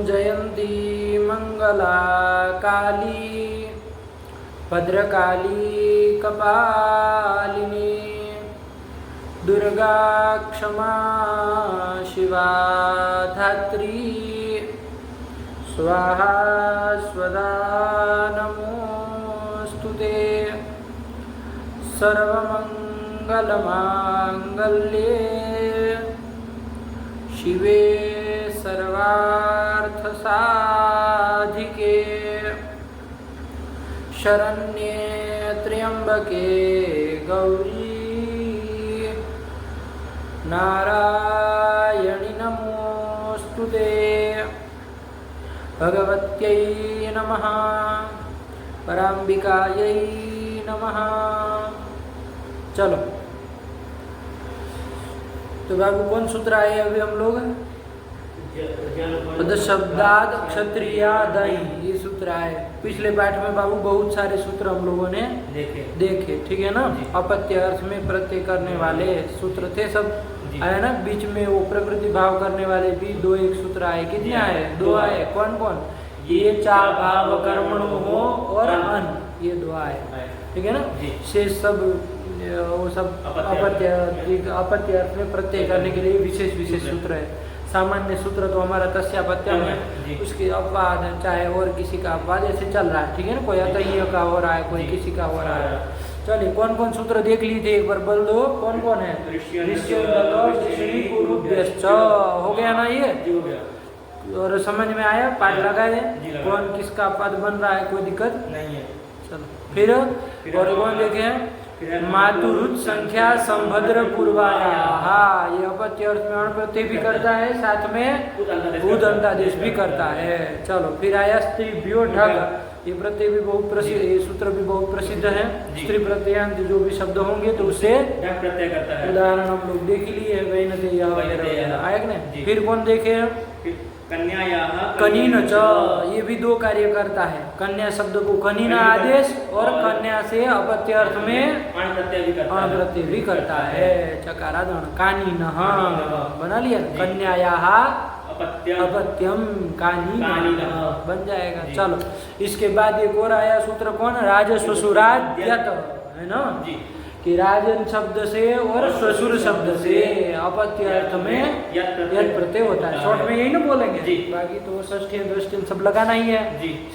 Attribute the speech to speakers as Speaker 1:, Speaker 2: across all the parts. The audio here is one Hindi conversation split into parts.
Speaker 1: जयंती मंगला काली भद्रकाली कपालिनी दुर्गा क्षमा शिवा धात्री स्वाहा स्वदा नमोस्तुते सर्वमंगलमांगल्ये शिवे सर्वार्थसाधिके शरण्ये त्र्यंबके गौरी नारायणि नमोस्तुते भगवत्यै नमः पराम्बिकायै नमः। चलो तो बाबू कौन सूत्र आए अभी हम लोग? शब्दाद क्षत्रियादि ये सूत्र आए। पिछले पाठ में बाबू बहुत सारे सूत्र हम लोगों ने देखे ठीक है ना। अपत्य अर्थ में प्रत्यय करने वाले सूत्र थे सब आए ना। बीच में वो प्रकृति भाव करने वाले भी दो एक सूत्र आए। कितने आए? दो आए। कौन कौन? ये चार भाव कर्मणु हो और अन ये दो आए ठीक है ना। शेष सब वो सब अपत्य अर्थ में प्रत्यय करने के लिए विशेष विशेष सूत्र है। सामान्य सूत्र तो हमारा तस्यापत्यम है, उसके अपवाद चाहे और किसी का अपवाद ऐसे चल रहा है ठीक है ना। कोई अतः का हो रहा है, कोई किसी का हो रहा है। चलिए कौन कौन सूत्र देख ली थे एक बार बोल दो। कौन कौन है? हो गया ना ये? और समझ में आया? पाठ लगाए कौन किसका पद बन रहा है, कोई दिक्कत नहीं है। चलो फिर और कौन देखे? मातुरुत संख्या संभद्र पूर्वाया। हाँ ये अपत्य अर्थ में अण प्रत्यय भी करता है, साथ में उदंतादेश भी करता है। चलो फिर आया स्त्रीभ्यो ढग। ये प्रत्यय भी बहुत प्रसिद्ध, ये सूत्र भी बहुत प्रसिद्ध है। स्त्री प्रत्ययांत जो भी शब्द होंगे तो उससे ढग प्रत्यय करता है। उदाहरण हम लोग देख लिए है आया कि नहीं। फिर कौन देखे? कनीन च। ये भी दो कार्य करता है। कन्या शब्द को कनीना आदेश और कन्या से अपत्य अर्थ में अण प्रत्यय भी करता है। चकारादण कानीन बना लिया। कन्यायाः अपत्यम कानी बन जाएगा। चलो इसके बाद एक और आया सूत्र कौन? राजश्वशुराद्यत है ना कि राजन शब्द से और श्वशुर शब्द से अपत्य अर्थ में यद प्रत्यय होता है। शॉर्ट में यही ना बोलेंगे, बाकी तो षष्ठी दृष्टि सब लगाना ही है।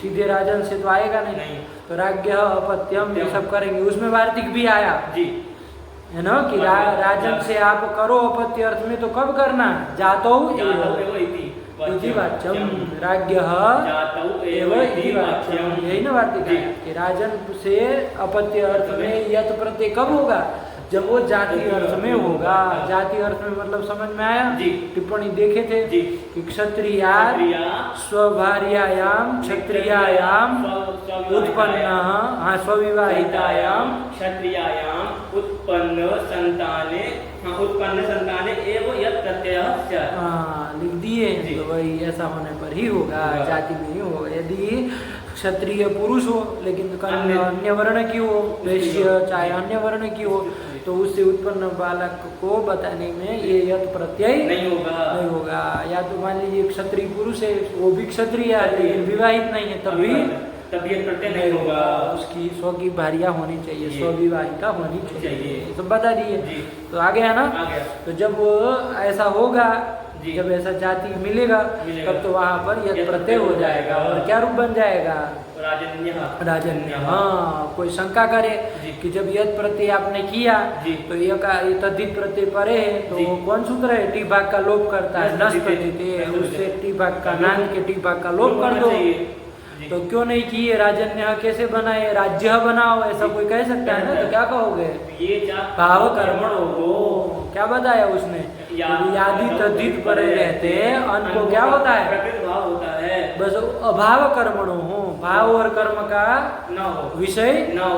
Speaker 1: सीधे राजन से तो आएगा नहीं। तो राज्ञ अपत्यम ये सब करेंगे। उसमें वार्तिक भी आया है ना कि राजन से आप करो अपत्य अर्थ में तो कब करना? जातो इति वाच्यम राज्ञः एव इति वाच्यम। यही ना वार्तिक है कि राजन से अपत्य अर्थ में यत प्रत्यय कब होगा? जब वो जाति अर्थ में होगा। जाति अर्थ में मतलब समझ में आया? टिप्पणी देखे थे कि क्षत्रिया स्वभार्यायाम क्षत्रियायाम उत्पन्न स्वविवाहितायाम क्षत्रियायाम उत्पन्न संताने एवं यत् प्रत्ययः स्यात्। लिख दिए तो वही ऐसा होने पर ही होगा, जाति में ही होगा। यदि क्षत्रिय पुरुष हो लेकिन अन्य वर्ण की हो, वैश्य चाहे अन्य वर्ण की हो, तो उससे उत्पन्न बालक को बताने में ये यत प्रत्यय नहीं होगा। या तो मान लीजिए क्षत्रिय पुरुष है, वो भी क्षत्रिय है लेकिन विवाहित नहीं है, तब भी प्रत्यय नहीं होगा। उसकी स्व की भार्या होनी चाहिए, स्वविवाहिता होनी चाहिए। तो बता दिए तो आ गया ना। तो जब ऐसा होगा, जब ऐसा जाति मिलेगा तब तो वहाँ पर यद प्रत्यय हो जाएगा। और क्या रूप बन जाएगा? राजन्य। हाँ कोई शंका करे कि जब यद प्रत्यय आपने किया तो ये तद्धित प्रत्यय परे है तो कौन सूत्र है? टी भाग का लोप करता है। उससे टी भाग का नान के टी भाग का लोप कर दो। तो क्यों नहीं किए? राजन्य कैसे बनाए? राज्य बनाओ, ऐसा कोई कह सकता है ना? तो क्या कहोगे? भाव कर्मण हो। क्या बताया उसने? यादि तद्धित परे रहते अन को क्या होता है? भाव होता है। बस अभाव कर्मणो हो, भाव और कर्म का विषय न हो।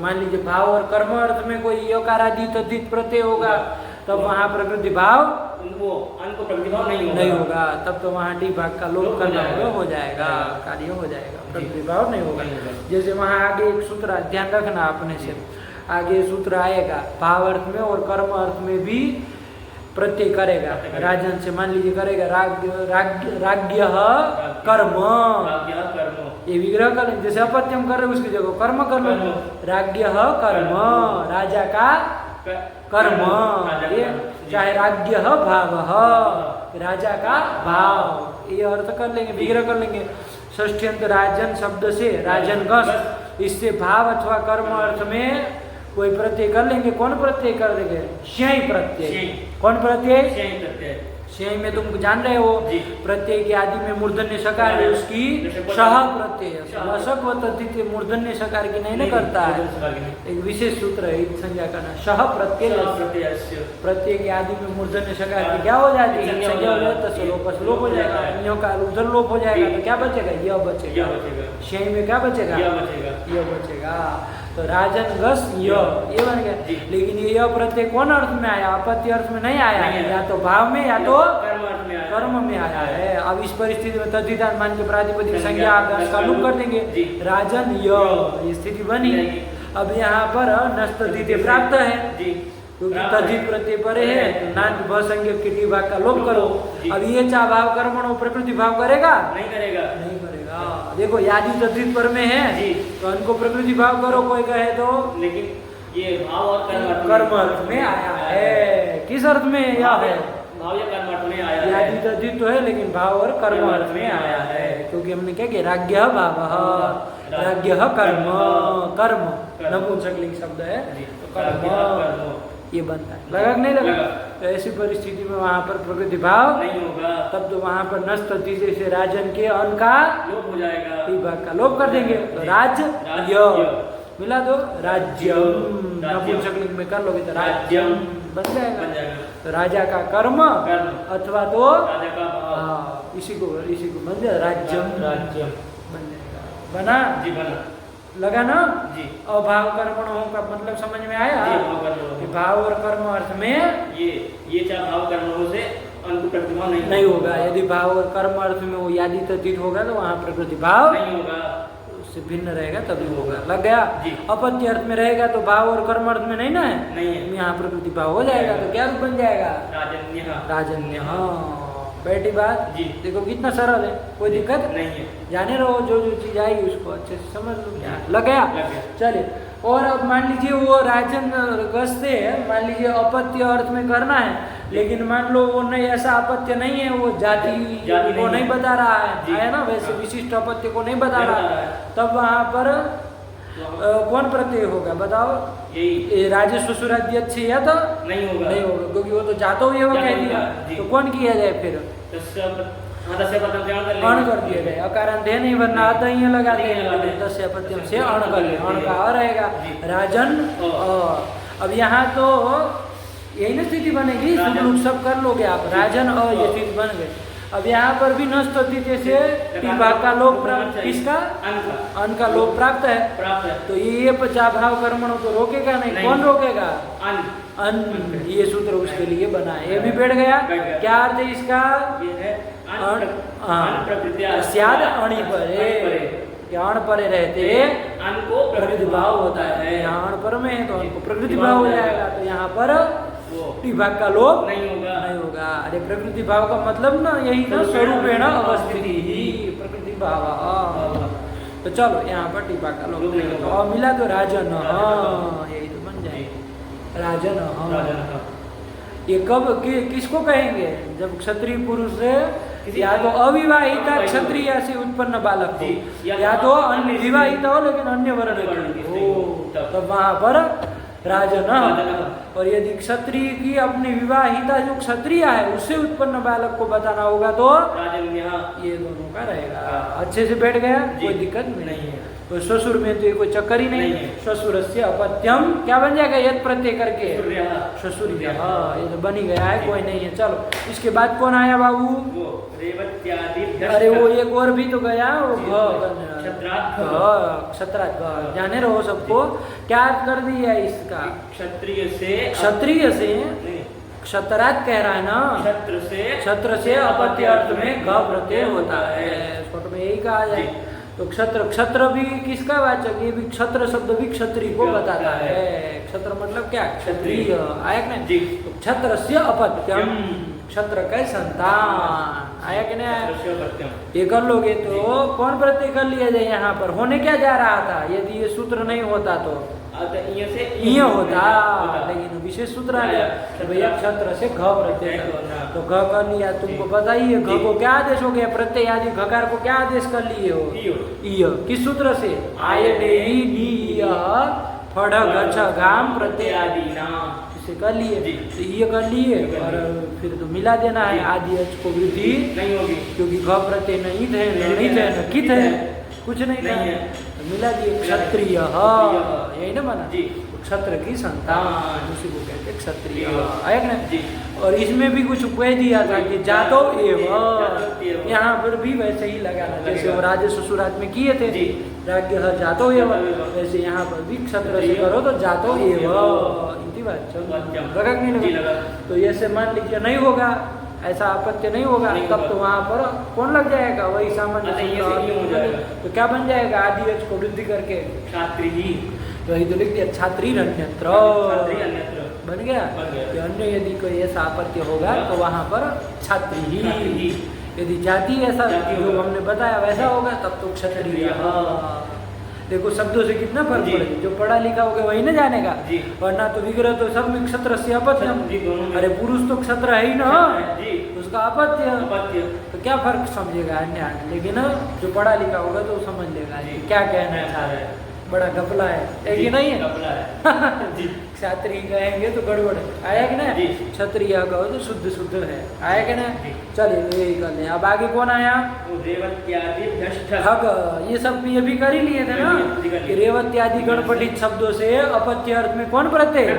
Speaker 1: मान लीजिए भाव और कर्म अर्थ में कोई यकारादि तद्धित प्रत्यय होगा तब वहाँ प्रकृति भाव नहीं होगा। तब तो वहाँ डी भाग का लोप करना हो जाएगा, कार्य हो जाएगा, प्रकृति भाव नहीं होगा। जैसे वहाँ आगे एक सूत्र ध्यान रखना अपने से, आगे सूत्र आएगा भाव अर्थ में और कर्म अर्थ में भी प्रत्यय करेगा, राजन से मान लीजिए करेगा राज्ञ कर्म, ये विग्रह कर, जैसे अपत्यम कर रहे उसकी जगह कर्म कर लो, राज्ञ कर्म, राजा का कर्म, ये चाहे राज्ञ भाव, राजा का भाव, ये अर्थ कर लेंगे, विग्रह कर लेंगे। षष्ठ्यंत राजन शब्द से राजन गस, इससे भाव अथवा कर्म अर्थ में कोई प्रत्यय कर लेंगे। कौन प्रत्यय कर देंगे? श्यय प्रत्यय। कौन प्रत्यय? श्यय में तुम जान रहे हो, प्रत्यय के आदि में मूर्धन्य सकार है, उसकी सह प्रत्यय, लसक व तद्धित मूर्धन्य सकार की नहीं करता है, एक विशेष सूत्र है संज्ञा करना, सह प्रत्यय। प्रत्यय के आदि में मूर्धन्य सकार की क्या हो जाती है? संज्ञा हो जाता है, लोप हो जाएगा, अन्यों का उधर लोप हो जाएगा, तो क्या बचेगा? यह बचेगा। श्यय में क्या बचेगा? यह बचेगा। तो राजन गस ये बन गया। लेकिन ये प्रत्यय कौन अर्थ में आया? अपत्य अर्थ में नहीं आया, या तो भाव में या तो कर्म में आया है। अब इस परिस्थिति में तद्धितांत मान के प्रातिपदिक संज्ञा का लुप कर देंगे, राजन ये स्थिति बनी। अब यहाँ पर नस्तद्धित प्राप्त है, क्योंकि तद्धित प्रत्यय परे है, तो नान्य भ संज्ञक के टी भाग का लोप करो। अब ये चा भाव कर्मणो प्रकृति भाव करेगा? नहीं करेगा। देखो यादि तद्धित पर में है, तो उनको प्रकृति भाव करो, कोई कहे तो, लेकिन ये भाव और कर्म अर्थ में आया है। किस अर्थ में यह है? भाव या कर्म अर्थ में आया है। यादि तद्धित तो है, लेकिन भाव और कर्म अर्थ में आया है, क्योंकि हमने क्या किया? राज्ञ भाव, राज्ञ कर्म, कर्म नपुंसकलिंग शब्द है, तो कर्म ये बनता है। लगा कि नहीं लगा? तो ऐसी परिस्थिति में वहाँ पर प्रकृति भाव नहीं होगा, तब तो वहाँ पर नस्तति से राजन के अन का लोप हो जाएगा, भाग का लोप कर देंगे, तो राज्य मिला दो, राज्यम नपुंसकलिंग में कर लोगे तो राज्यम बन जाएगा। तो राजा का कर्म अथवा तो राजा का भाव, इसी को बन जाएगा, राज्यम बन जाएगा। बना जी, बना। लगा ना जी? अभाव कर्मणों का मतलब समझ में आया? कि भाव और कर्म अर्थ में ये चाहे भाव कर्मणों से अंत प्रतिभाव नहीं होगा। यदि भाव और कर्म अर्थ में वो यादि तद्धित होगा तो वहाँ प्रकृति भाव नहीं होगा, उससे भिन्न रहेगा तभी होगा। लग गया? अपत्य अर्थ में रहेगा तो भाव और कर्म अर्थ में नहीं ना है, नहीं, यहाँ प्रकृति भाव हो जाएगा, तो क्या रूप बन जाएगा? राजन्य। हाँ, बैठी बात। देखो कितना सरल है, कोई दिक्कत नहीं है। जाने रहो, जो चीज आई उसको अच्छे से समझ लो। क्या लग गया? चलिए, और अब मान लीजिए वो राजन गस्ते है, मान लीजिए अपत्य अर्थ में करना है, लेकिन मान लो वो नहीं, ऐसा अपत्य नहीं है, वो जाति को नहीं बता रहा है ना, वैसे विशिष्ट अपत्य को नहीं बता रहा है, तब वहाँ पर कौन प्रत्यय होगा? बताओ। ये राजस्व सुराध्यक्ष या तो नहीं होगा, क्योंकि वो तो जातो ये वो कह दिया, तो कौन किया जाए फिर? अण कर दिया जाए, अकारण थे नहीं, वरना आता ही लगाते हैं, तस्य पत्यम से अण कर ले, अण का अ रहेगा, राजन। अब यहाँ तो यही ना स्थिति बनेगी, सब कर लोगे आप, राजन और ये स्थिति बन गए। अब यहाँ पर भी नस्तद्धित से भाग का लोप प्राप्त, किसका? अन का लोप प्राप्त है, तो ये पचा भाव कर्मणों को रोकेगा नहीं, कौन रोकेगा? अन। ये सूत्र उसके लिए बना है, ये भी बैठ गया। क्या अर्थ है इसका? स्याद अणि परे, अण परे रहते अन को प्रकृति भाव होता है, यहाँ अण पर में है तो अन को प्रकृति भाव हो जाएगा, तो यहाँ पर भाग का लोप नहीं होगा। अरे प्रकृति भाव का मतलब ना यही ना, स्वरूपेण अवस्थिति ही प्रकृति भाव। तो चलो यहाँ पर टीपा का लोप नहीं होगा, और मिला तो राजन, यही तो बन जाएगा राजन। ये कब किसको कहेंगे? जब क्षत्रिय पुरुष से या तो अविवाहिता क्षत्रिय से उत्पन्न बालक हो, या तो विवाहिता हो लेकिन अन्य वर्ण हो, तब वहां पर राजन। और यदि क्षत्रिय की अपनी विवाहिता जो क्षत्रिय है उससे उत्पन्न बालक को बताना होगा तो ये दोनों का रहेगा। अच्छे से बैठ गया, कोई दिक्कत नहीं है। तो ससुर में तो ये कोई चक्कर ही नहीं है। ससुर से अपत्यम क्या बन जाएगा? यद प्रत्यय करके ससुर, हाँ ये तो बन ही गया है, कोई नहीं है। चलो इसके बाद कौन आया बाबू? अरे वो एक और भी तो गया, वो क्षत्रात्, जाने रहो सबको क्या कर दिया इसका? क्षत्रिय से क्षत्रात् कह रहा है ना, क्षत्र से अपत्य अर्थ में ग प्रत्यय होता है, छोटे में यही कहा जाए। तो क्षत्र, क्षत्र भी किसका वाचक? ये भी क्षत्र शब्द भी क्षत्रिय को बताता है। क्षत्र मतलब क्या? क्षत्रिय। आया कि नहीं? तो क्षत्रस्य अपत्यम, क्षत्र का संतान। आया कि नहीं? ये कर लोगे तो कौन प्रत्यय कर लिया जाए? यहाँ पर होने क्या जा रहा था? यदि ये सूत्र नहीं होता तो ये होता, लेकिन विशेष सूत्र आ गया भैया क्षत्र से घ प्रत्यय, तो घ कर लिया। तुमको पता ही है घ को क्या आदेश हो गया? प्रत्यय आदि घकार को क्या आदेश कर लिए हो? इय। किस सूत्र से? आय डेही नी फड़ गच्छ गाम प्रत्यय आदि नाम, इसे कर लिए। तो ये कर लिए और फिर तो मिला देना है। आदि अच को वृद्धि नहीं होगी क्योंकि घ प्रत्यय नहीं थे, नहीं थे, न कित है, कुछ नहीं है, तो मिला दिए क्षत्रिय, यही ना बना? क्षत्र की संतान, उसी को कहते क्षत्रिय। आया ना? और इसमें भी कुछ कह दिया था कि जातो एवं, यहाँ पर भी वैसे ही लगाना जैसे वो राजे ससुरात में किए थे, राज्य जातो एवं, वैसे यहाँ पर भी क्षत्र से करो तो जातो एवं, इसी बात लगा नहीं लगा? तो ऐसे मान लीजिए नहीं होगा, ऐसा आपत्ति नहीं होगा, तब तो वहाँ पर कौन लग जाएगा? वही सामान्य। तो क्या बन जाएगा? आदि अच को वृद्धि करके छात्री ही, वही तो लिख दिया छात्री अन्यत्र बन गया। कि अन्य यदि कोई ऐसा आपत्ति होगा तो वहाँ पर छात्री ही, यदि जाति ऐसा जो हमने बताया वैसा होगा तब तो क्षत्रिय। देखो शब्दों से कितना फर्क पड़ेगा, जो पढ़ा लिखा होगा वही ना जानेगा, वरना तो विग्रह तो सब में क्षत्र से अपत्यम। अरे पुरुष तो क्षत्र है ही ना, उसका अपत्य, तो क्या फर्क समझेगा अन्य? लेकिन जो पढ़ा लिखा होगा तो समझ लेगा क्या कहना चाह रहा है। बड़ा घपला है कि नहीं है? क्षत्रिय कहेंगे तो गड़बड़ है। आया कि ना? क्षत्रिय कहो तो शुद्ध शुद्ध है। आया कि ना? चलिए यही कर ले। अब आगे कौन आया? ठग। ये सब ये भी कर ही लिए थे ना कि रेवत्यादि गणपठित शब्दों से अपत्य अर्थ में कौन प्रत्यय?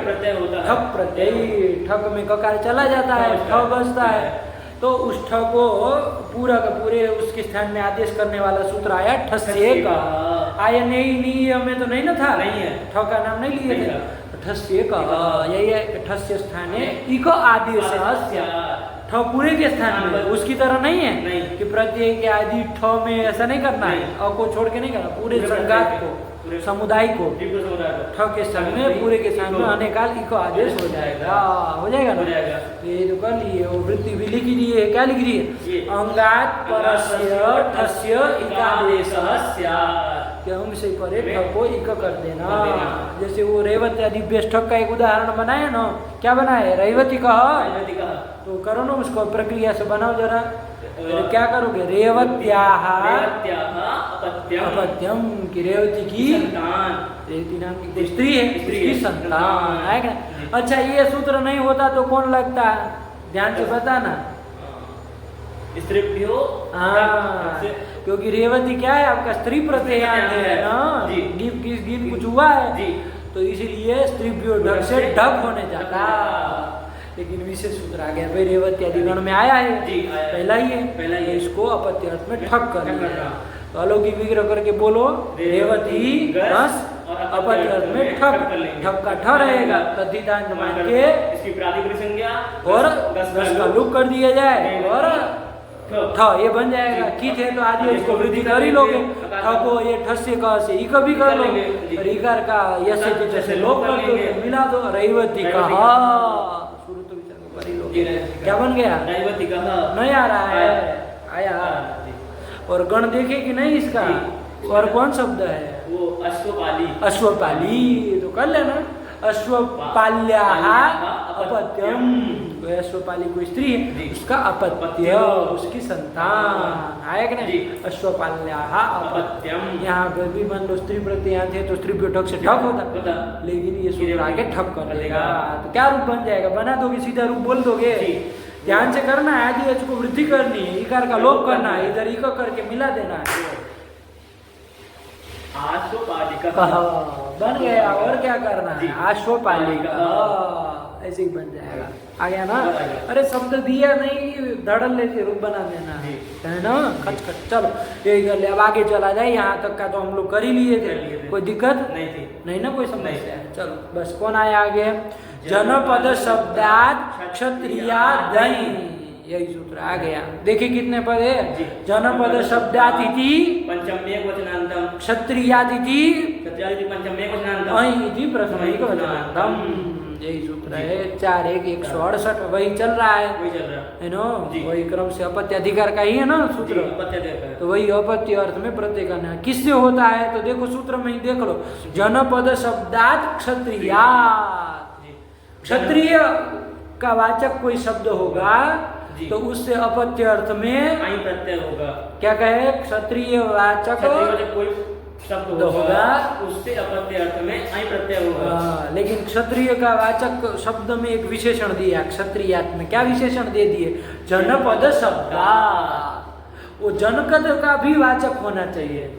Speaker 1: ठग प्रत्यय। ठग में ककार चला जाता है, ठग बसता है, तो उस ठ को पूरा का पूरे उसके स्थान में आदेश करने वाला सूत्र आया ठस्य का। आया नहीं में तो नहीं ना था, नहीं है, ठ का नाम नहीं लिए थे, ठस्य का यही है। ठस्य स्थान है इक आदेश, ठ पूरे के स्थान में, उसकी तरह नहीं है कि प्रत्येक के आदि ठ में ऐसा नहीं करना है, अ को छोड़ के नहीं करना, पूरे संघात को, समुदाय को ठ के स्थान में, पूरे के स्थान में अनेकाल इको आदेश हो जाएगा, हो जाएगा ना? ये तो कर लिए। वो वृत्ति भी लिख दिए, क्या लिख रही है? अंगात परस्य ठस्य इकादेशस्य, कि अंग से परे ठ को इक कर देना। जैसे वो रेवती आदि बेष्ठक का एक उदाहरण बनाया ना, क्या बनाया? रेवती कहा, तो करो ना उसको प्रक्रिया से बनाओ जरा। क्या करोगे? रेवत्याः अपत्यम, की रेवती की, रेवती नाम की स्त्री है, उसकी संतान। है क्या? अच्छा ये सूत्र नहीं होता तो कौन लगता? ध्यान से बताना। क्योंकि रेवती क्या है? आपका स्त्री प्रत्यय है ना, गीत कुछ हुआ है, तो इसीलिए स्त्री ढक से ढक होने जाता। लेकिन विशेष सूत्र आ गया भाई, रेवती आदि गण में आया है, पहला ही है, तो इसको अपत्य अर्थ में ठक कर दिया। तो अलौकिक विग्रह करके बोलो, रेवती रस अपत्य अर्थ में ठक का ठ रहेगा, तद्धितांत मान के इसकी प्रातिपदिक संज्ञा और रस का लुक कर दिया जाए और ठ ये बन जाएगा। कित है तो आदि इसको वृद्धि कर ही लोगे, ठ को ये ठस्य का से इक भी कर लोगे, और इकार का यश के जैसे लोग कर दो, मिला दो, रेवती कहा, शुरू तो विचार को कर ही लोगे। क्या बन गया? रेवती कहा। नहीं आ रहा है? आया। और गण देखे कि नहीं इसका? और कौन शब्द है वो? अश्वपाली। अश्वपाली तो कर लेना, अश्वपाल्याः अपत्यम, अश्वपाली कोई स्त्री है, उसका अपत्य, उसकी संतान। आया कि नहीं? अश्वपाल्याः अपत्यम। यहाँ पर भी मान लो स्त्री प्रत्यय थे तो स्त्री ठक से ठक होता, लेकिन ये सूत्र आगे ठक कर देगा, तो क्या रूप बन जाएगा? बना दोगे, सीधा रूप बोल दोगे। ध्यान से करना है, आदि अच को वृद्धि करनी है, इकार का लोप करना है, इधर इको करके मिला देना है। आश्वपालिका बन गया, और क्या करना है? आश्वपालिका, ऐसे ही बन जाएगा। आ गया ना? अरे शब्द दिया नहीं, धड़ल लेते रूप बना देना है ना, खच खच। चलो यही कर ले। अब आगे चला जाए, यहाँ तक का तो हम लोग कर ही लिए थे, कोई दिक्कत नहीं ना, कोई समस्या? चलो बस। कौन आया आगे? जनपद शब्दात क्षत्रियादय, यही सूत्र आ गया। देखिए कितने पद है, जनपद शब्दातिथि
Speaker 2: पंचम्य वचनांतम,
Speaker 1: क्षत्रियातिथि
Speaker 2: पंचम्य वचनांतम,
Speaker 1: अहिति प्रथमैक वचनांतम, यही सूत्र है। 4 1 168 वही चल रहा है,
Speaker 2: वही चल रहा
Speaker 1: है ना, वही क्रम से अपत्य अधिकार का ही है ना सूत्र, तो वही अपत्य अर्थ में प्रत्यय करना है। किससे होता है तो देखो सूत्र में ही देख लो, जनपद शब्दात क्षत्रियात्, क्षत्रिय का वाचक कोई शब्द होगा तो उससे अपत्य अर्थ में
Speaker 2: आई प्रत्यय होगा।
Speaker 1: क्या कहे, क्षत्रिय वाचक
Speaker 2: कोई शब्द होगा उससे अपत्य अर्थ में आई प्रत्यय होगा।
Speaker 1: लेकिन क्षत्रिय का वाचक शब्द में एक विशेषण दिया, क्षत्रियात् में क्या विशेषण दे दिए, जनपद शब्दात्, वो जनपद का भी वाचक होना चाहिए,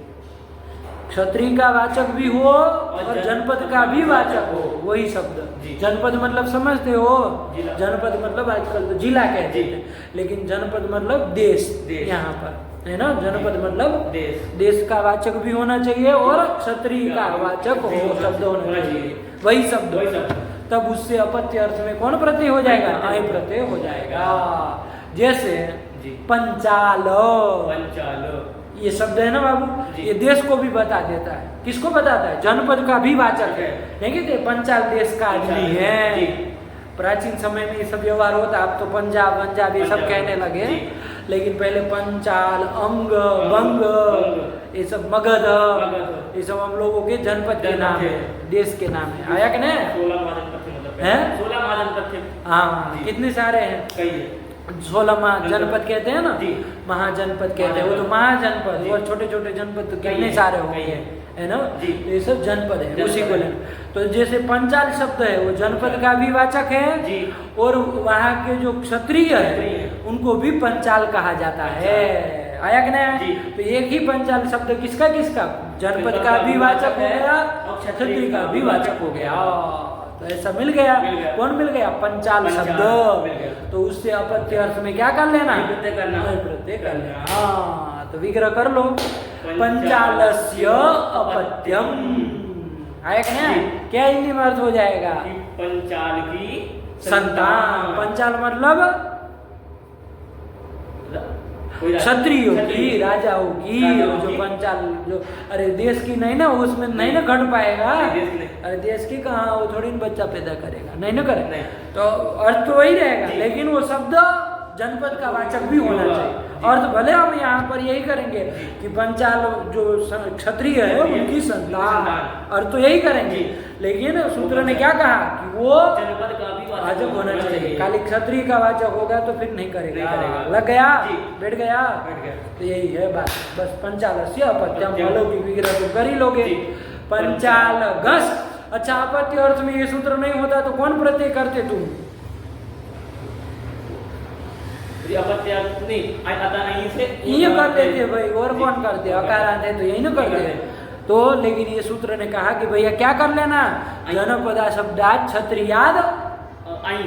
Speaker 1: क्षत्रिय का वाचक भी हो और जनपद का भी वाचक हो, वही शब्द। जनपद मतलब समझते हो, जनपद मतलब आजकल तो जिला कहते हैं, लेकिन जनपद मतलब देश, यहाँ पर है ना, जनपद मतलब देश का वाचक भी होना चाहिए और क्षत्रिय का वाचक हो शब्द होना चाहिए, वही शब्द, तब उससे अपत्य अर्थ में कौन प्रत्यय हो जाएगा, आई प्रत्यय हो जाएगा। जैसे पंचाल, ये शब्द है ना बाबू, ये देश को भी बता देता है, किसको बताता है, जनपद का भी वाचक है, नहीं कहते पंचाल देश का आदमी है। प्राचीन समय में ये सब व्यवहार होता, अब तो पंजाब ये सब कहने लगे, लेकिन पहले पंचाल, अंग, बंग, ये सब मगध, ये सब हम लोगों के जनपद के नाम है, देश के नाम है। आया कि नहीं,
Speaker 2: 16 महाजनपद,
Speaker 1: हाँ कितने सारे हैं, 16 जनपद कहते हैं ना, महाजनपद कहते हैं, वो तो महाजनपद, और छोटे छोटे जनपद तो कितने सारे होंगे, है ना, ये सब जनपद है, उसी को लेना। तो जैसे पंचाल शब्द है वो जनपद का भी वाचक है, और वहाँ के जो क्षत्रिय है उनको भी पंचाल कहा जाता है। आया कि नहीं, तो एक ही पंचाल शब्द किसका किसका, जनपद का भी वाचक हो गया और क्षत्रिय का भी वाचक हो गया, तो ऐसा मिल गया, कौन मिल गया, पंचाल शब्द, तो उससे अपत्य अर्थ में क्या कर लेना, प्रत्यय कर लेना। हाँ, तो विग्रह कर लो, पंचालस्य अपत्यम, आया कि नहीं, क्या हिंदी में अर्थ हो जाएगा,
Speaker 2: पंचाल की
Speaker 1: संतान। पंचाल मतलब क्षत्रियों की, राजाओं की, जो पंचाल जो, अरे देश की नहीं ना, उसमें नहीं ना घट पाएगा, अरे देश की कहाँ, वो थोड़ी बच्चा पैदा करेगा, नहीं ना करे, तो अर्थ तो वही रहेगा, लेकिन वो शब्द जनपद का वाचक भी होना चाहिए। अर्थ भले हम यहाँ पर यही करेंगे कि पंचाल जो क्षत्रिय है उनकी संतान, अर्थ तो यही करेंगे, लेकिन सूत्र ने क्या कहा कि वो
Speaker 2: जनपद का भी
Speaker 1: वाचक होना चाहिए, खाली क्षत्रिय का वाचक होगा तो फिर नहीं करेगा, लग गया, बैठ गया, तो यही है बात, बस पंचालस्य अपत्यम, अलौकिक विग्रह तो कर ही लोगे, पंचाल घस। अच्छा, अपत्य अर्थ में ये सूत्र नहीं होता तो कौन प्रत्यय करते तुम,
Speaker 2: अपत्य नहीं आता नहीं से
Speaker 1: ये कर देते भाई, और कौन करते, अकारांत है तो यही ना करते, तो लेकिन ये सूत्र ने कहा कि भैया क्या कर लेना, जनपदा शब्दात क्षत्रियाद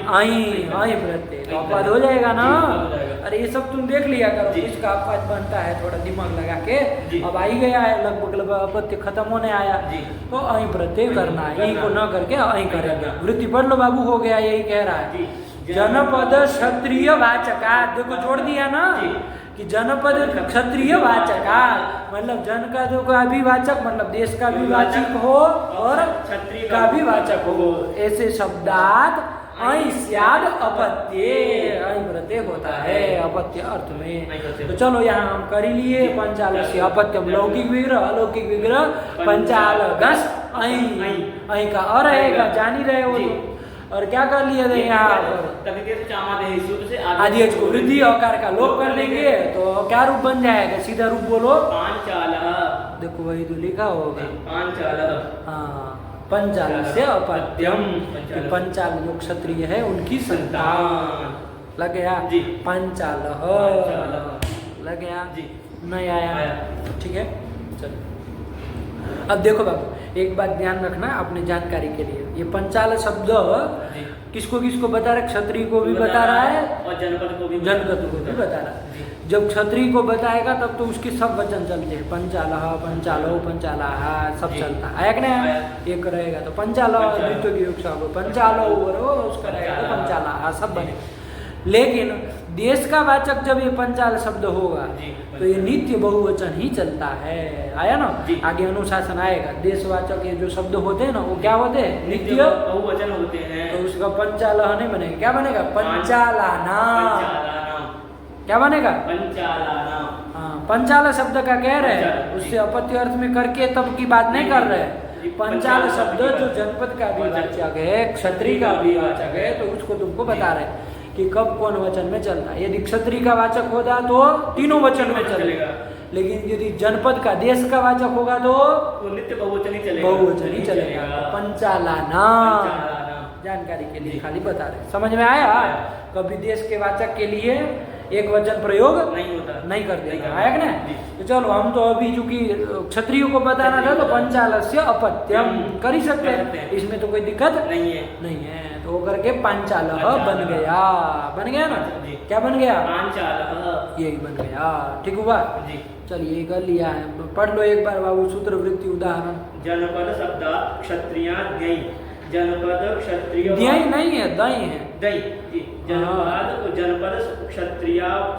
Speaker 1: आई प्रत्यय, तो अपवाद हो जाएगा ना। अरे ये सब तुम देख लिया करो, इसका अपवाद बनता है, थोड़ा दिमाग लगा के, अब आई गया है लगभग अपत्य खत्म होने आया, तो आई प्रत्यय करना है, यही को न करके आई करेंगे। वृत्ति पढ़ लो बाबू, हो गया, यही कह रहा है, जनपद क्षत्रिय वाचका, देखो जोड़ दिया ना कि जनपद क्षत्रिय वाचका, मतलब जन का जो का भी वाचक, मतलब देश का भी वाचक हो और क्षत्रिय का भी वाचक हो, ऐसे शब्दात आई स्याद अपत्य, आई प्रत्यय होता है अपत्य अर्थ में। तो चलो यहाँ हम कर ही लिए, पंचालस्य अपत्यम, लौकिक विग्रह, अलौकिक विग्रह, पंचाल घस आई का और रहेगा, जान ही रहे हो। और क्या कर लिया था यहाँ पर, आदि को वृद्धि अकार का लोप कर देंगे तो क्या रूप बन जाएगा, सीधा रूप बोलो,
Speaker 2: पांचाल,
Speaker 1: देखो वही तो लिखा होगा,
Speaker 2: पांचाल,
Speaker 1: हाँ, पंचाल से अपत्यम, पंचाल जो क्षत्रिय है उनकी संतान, लग गया, पंचाल लग गया, नहीं आया, ठीक है। चलो अब देखो बाबू, एक बात ध्यान रखना अपनी जानकारी के लिए, ये पंचाल शब्द किसको किसको बता रहा है, क्षत्रिय को भी बता रहा है
Speaker 2: और जनपद को भी
Speaker 1: बता रहा है। जब क्षत्रिय को बताएगा तब तो उसके सब वचन चलते हैं, पंचाल, पंचालो, पंचाला सब चलता है, आया कि नहीं, एक रहेगा तो पंचाल, द्वितीय की पंचालो, उसका रहेगा तो पंचाला सब बने। लेकिन देश का वाचक जब ये पंचाल शब्द होगा
Speaker 2: जी,
Speaker 1: तो ये नित्य बहुवचन ही चलता है। आया ना,
Speaker 2: जी।
Speaker 1: आगे अनुशासन आएगा। देशवाचक ये जो शब्द होते हैं ना वो क्या होते हैं?
Speaker 2: नित्य
Speaker 1: नित्य।
Speaker 2: बहुवचन होते हैं।
Speaker 1: तो उसका पंचालह नहीं बनेगा, क्या बनेगा? पंचालानाम।
Speaker 2: पंचालानाम।
Speaker 1: क्या बनेगा?
Speaker 2: पंचालानाम।
Speaker 1: हाँ, पंचाल शब्द का कह रहे हैं,
Speaker 2: पंचाल,
Speaker 1: उससे
Speaker 2: जी।
Speaker 1: अपत्य अर्थ में करके तब की बात नहीं कर रहे हैं।
Speaker 2: जी,
Speaker 1: पंचाल
Speaker 2: पंचाल
Speaker 1: शब्द
Speaker 2: शब्द
Speaker 1: जो जनपद का भी
Speaker 2: वाचक
Speaker 1: वाचक है, क्षत्रिय का भी वाचक है, तो उसको तुमको बता रहे हैं कि कब कौन वचन में चलता है। यदि क्षत्रिय का वाचक होता तो तीनों वचन में चलेगा, लेकिन यदि जनपद का, देश का वाचक होगा तो
Speaker 2: वो नित्य बहुवचन ही चलेगा।
Speaker 1: बहुवचन ही चलेगा। पंचालानाम
Speaker 2: पंचालानाम।
Speaker 1: जानकारी के लिए
Speaker 2: जी।
Speaker 1: खाली बता रहे हैं। समझ में आया? कभी देश के वाचक के लिए एक वचन प्रयोग
Speaker 2: नहीं होता,
Speaker 1: नहीं कर देगा।
Speaker 2: नहीं
Speaker 1: आया कि
Speaker 2: जी।
Speaker 1: नहीं? तो चलो, हम तो अभी चूंकि क्षत्रियो को बताना था तो पंचालस्य अपत्यम कर ही सकते हैं, इसमें तो कोई दिक्कत
Speaker 2: नहीं है।
Speaker 1: नहीं है। तो वो करके पंचालह बन गया। बन गया ना?
Speaker 2: जी।
Speaker 1: क्या बन गया?
Speaker 2: पांचालः।
Speaker 1: यही बन गया। ठीक हुआ?
Speaker 2: जी।
Speaker 1: चलिए, कर लिया है। पढ़ लो एक बार बाबू सूत्र वृत्ति उदाहरण।
Speaker 2: जनपद शब्द क्षत्रियाद्यय। जनपद क्षत्रिय
Speaker 1: ध्यान नहीं है, दई है।
Speaker 2: दई जी। जनपद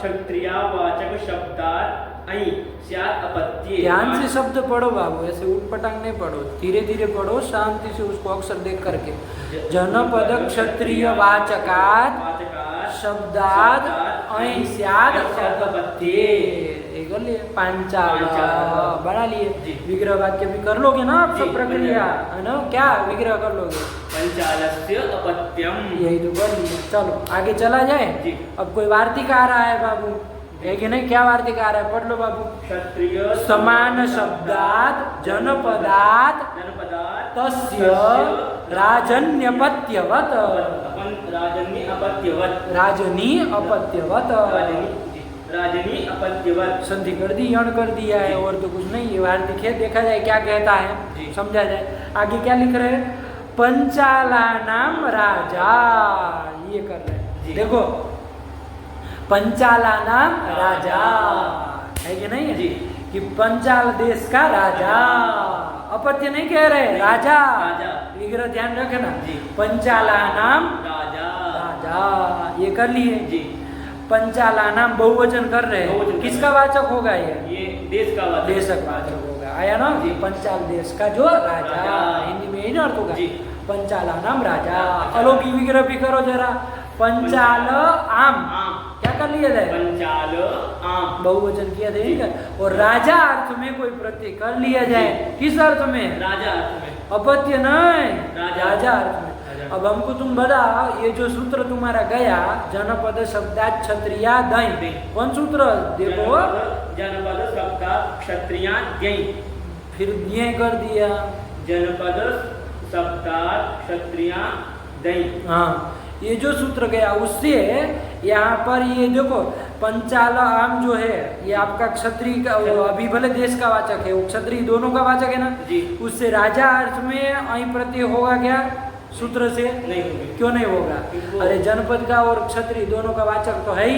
Speaker 2: क्षत्रियावाचक शब्दात् ऐ स्यात् अपत्ये।
Speaker 1: ध्यान से शब्द पढ़ो बाबू, ऐसे उठपटांग नहीं पढ़ो, धीरे धीरे पढ़ो, शांति से उसको अक्षर देख करके। जनपद क्षत्रिय वाचकात् शब्दात् ऐ स्यात् अपत्ये। ये कर लिए पंचाल बना लिए।
Speaker 2: जी।
Speaker 1: विग्रह वाक्य भी कर लोगे ना आप, सब
Speaker 2: जी,
Speaker 1: प्रक्रिया है ना? क्या विग्रह कर लोगे?
Speaker 2: पंचालस्य अपत्यम।
Speaker 1: यही तो कर लिया। चलो आगे चला जाए।
Speaker 2: जी।
Speaker 1: अब कोई वार्तिक आ रहा है बाबू, है कि नहीं? क्या वार्तिक आ रहा है? पढ़ लो बाबू।
Speaker 2: क्षत्रिय
Speaker 1: समान शब्दात् जनपदात्
Speaker 2: जनपदात्
Speaker 1: तस्य राजन्यपत्यवत।
Speaker 2: राजनी अपत्यवत।
Speaker 1: राजनी अपत्यवत।
Speaker 2: राजनी अपत्यवत।
Speaker 1: संधि कर दी, यण कर दिया है, और तो कुछ नहीं। ये वार्तिक है, देखा जाए क्या कहता है,
Speaker 2: जी।
Speaker 1: समझा जाए। आगे क्या लिख रहे हैं? पंचालानाम राजा, ये कर रहे हैं।
Speaker 2: जी।
Speaker 1: देखो, पंचालानाम राजा है कि नहीं है?
Speaker 2: जी।
Speaker 1: कि पंचाल देश का राजा, अपत्य नहीं कह रहे, राजा।
Speaker 2: राजा।
Speaker 1: विग्रह ध्यान रखना।
Speaker 2: जी।
Speaker 1: पंचालानाम
Speaker 2: राजा।
Speaker 1: राजा, ये कर लिए।
Speaker 2: जी।
Speaker 1: पंचालानाम बहुवचन कर रहे हैं।
Speaker 2: बहुवचन
Speaker 1: किसका वाचक होगा ये?
Speaker 2: ये देश का वाचक।
Speaker 1: देशक वाचक होगा। आया ना?
Speaker 2: जी।
Speaker 1: पंचाल देश का जो राजा,
Speaker 2: राजा।
Speaker 1: हिंदी में यही ना अर्थ होगा।
Speaker 2: जी।
Speaker 1: पंचालानाम राजा। अलौकिक विग्रह भी करो जरा। पंचाल आम,
Speaker 2: आम।
Speaker 1: क्या कर लिया जाए?
Speaker 2: पंचाल आम।
Speaker 1: बहुवचन किया जाएगा। और राजा अर्थ में कोई प्रत्यय कर लिया जाए। किस अर्थ में?
Speaker 2: राजा अर्थ में।
Speaker 1: अपत्य नहीं,
Speaker 2: राजा
Speaker 1: अर्थ में। अब हमको तुम बता, ये जो सूत्र तुम्हारा गया, जनपद शब्दात् क्षत्रियाद्यय, कौन सूत्र? देखो,
Speaker 2: जनपद शब्दात् क्षत्रियाद्यय।
Speaker 1: फिर दिए कर दिया।
Speaker 2: जनपद शब्दात् क्षत्रियाद्यय।
Speaker 1: हाँ, ये जो सूत्र गया उससे यहाँ पर ये देखो, पंचाल आम जो है ये आपका क्षत्रिय का, वो अभी भले देश का वाचक है, वो क्षत्रिय दोनों का वाचक है ना?
Speaker 2: जी।
Speaker 1: उससे राजा अर्थ में ऐ प्रत्यय होगा क्या सूत्र से?
Speaker 2: नहीं होगी।
Speaker 1: क्यों नहीं होगा? अरे जनपद का और क्षत्रिय दोनों का वाचक तो है ही।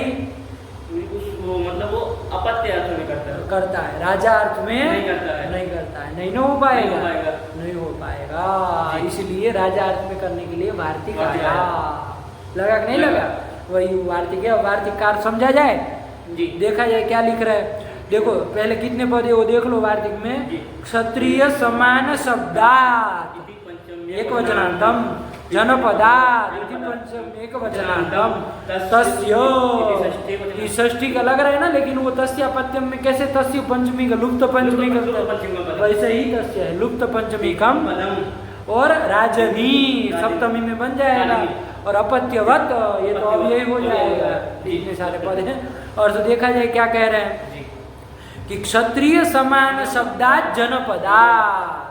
Speaker 2: वो मतलब वो अपत्य अर्थ में
Speaker 1: करता है, राजा अर्थ में
Speaker 2: नहीं करता है।
Speaker 1: नहीं करता है। नहीं हो पाएगा,
Speaker 2: नहीं हो पाएगा।
Speaker 1: नहीं हो पाएगा। इसलिए राजा अर्थ में करने के लिए वार्तिक आया। लगा कि नहीं लगा? वही वार्तिक है। वार्तिक का अर्थ समझा जाए,
Speaker 2: जी।
Speaker 1: देखा जाए क्या लिख रहा है। देखो, पहले कितने पद है वो देख लो वार्तिक में।
Speaker 2: जी।
Speaker 1: क्षत्रिय समान शब्दात् एक वचनांतम, जनपदात् इति पंचम एक वचनांतम, तस्य षष्ठी का लग रहा है ना, लेकिन वो तस्य अपत्यम में कैसे? तस्य पंचमी का, लुप्त पंचमी का, वैसे ही तस्य है, लुप्त पंचमी कम और राजनी सप्तमी में बन जाएगा। और अपत्यवत, ये तो अब यही हो जाएगा। इतने सारे पद हैं। और तो देखा जाए क्या कह रहे हैं कि क्षत्रिय समान शब्दात् जनपदात्।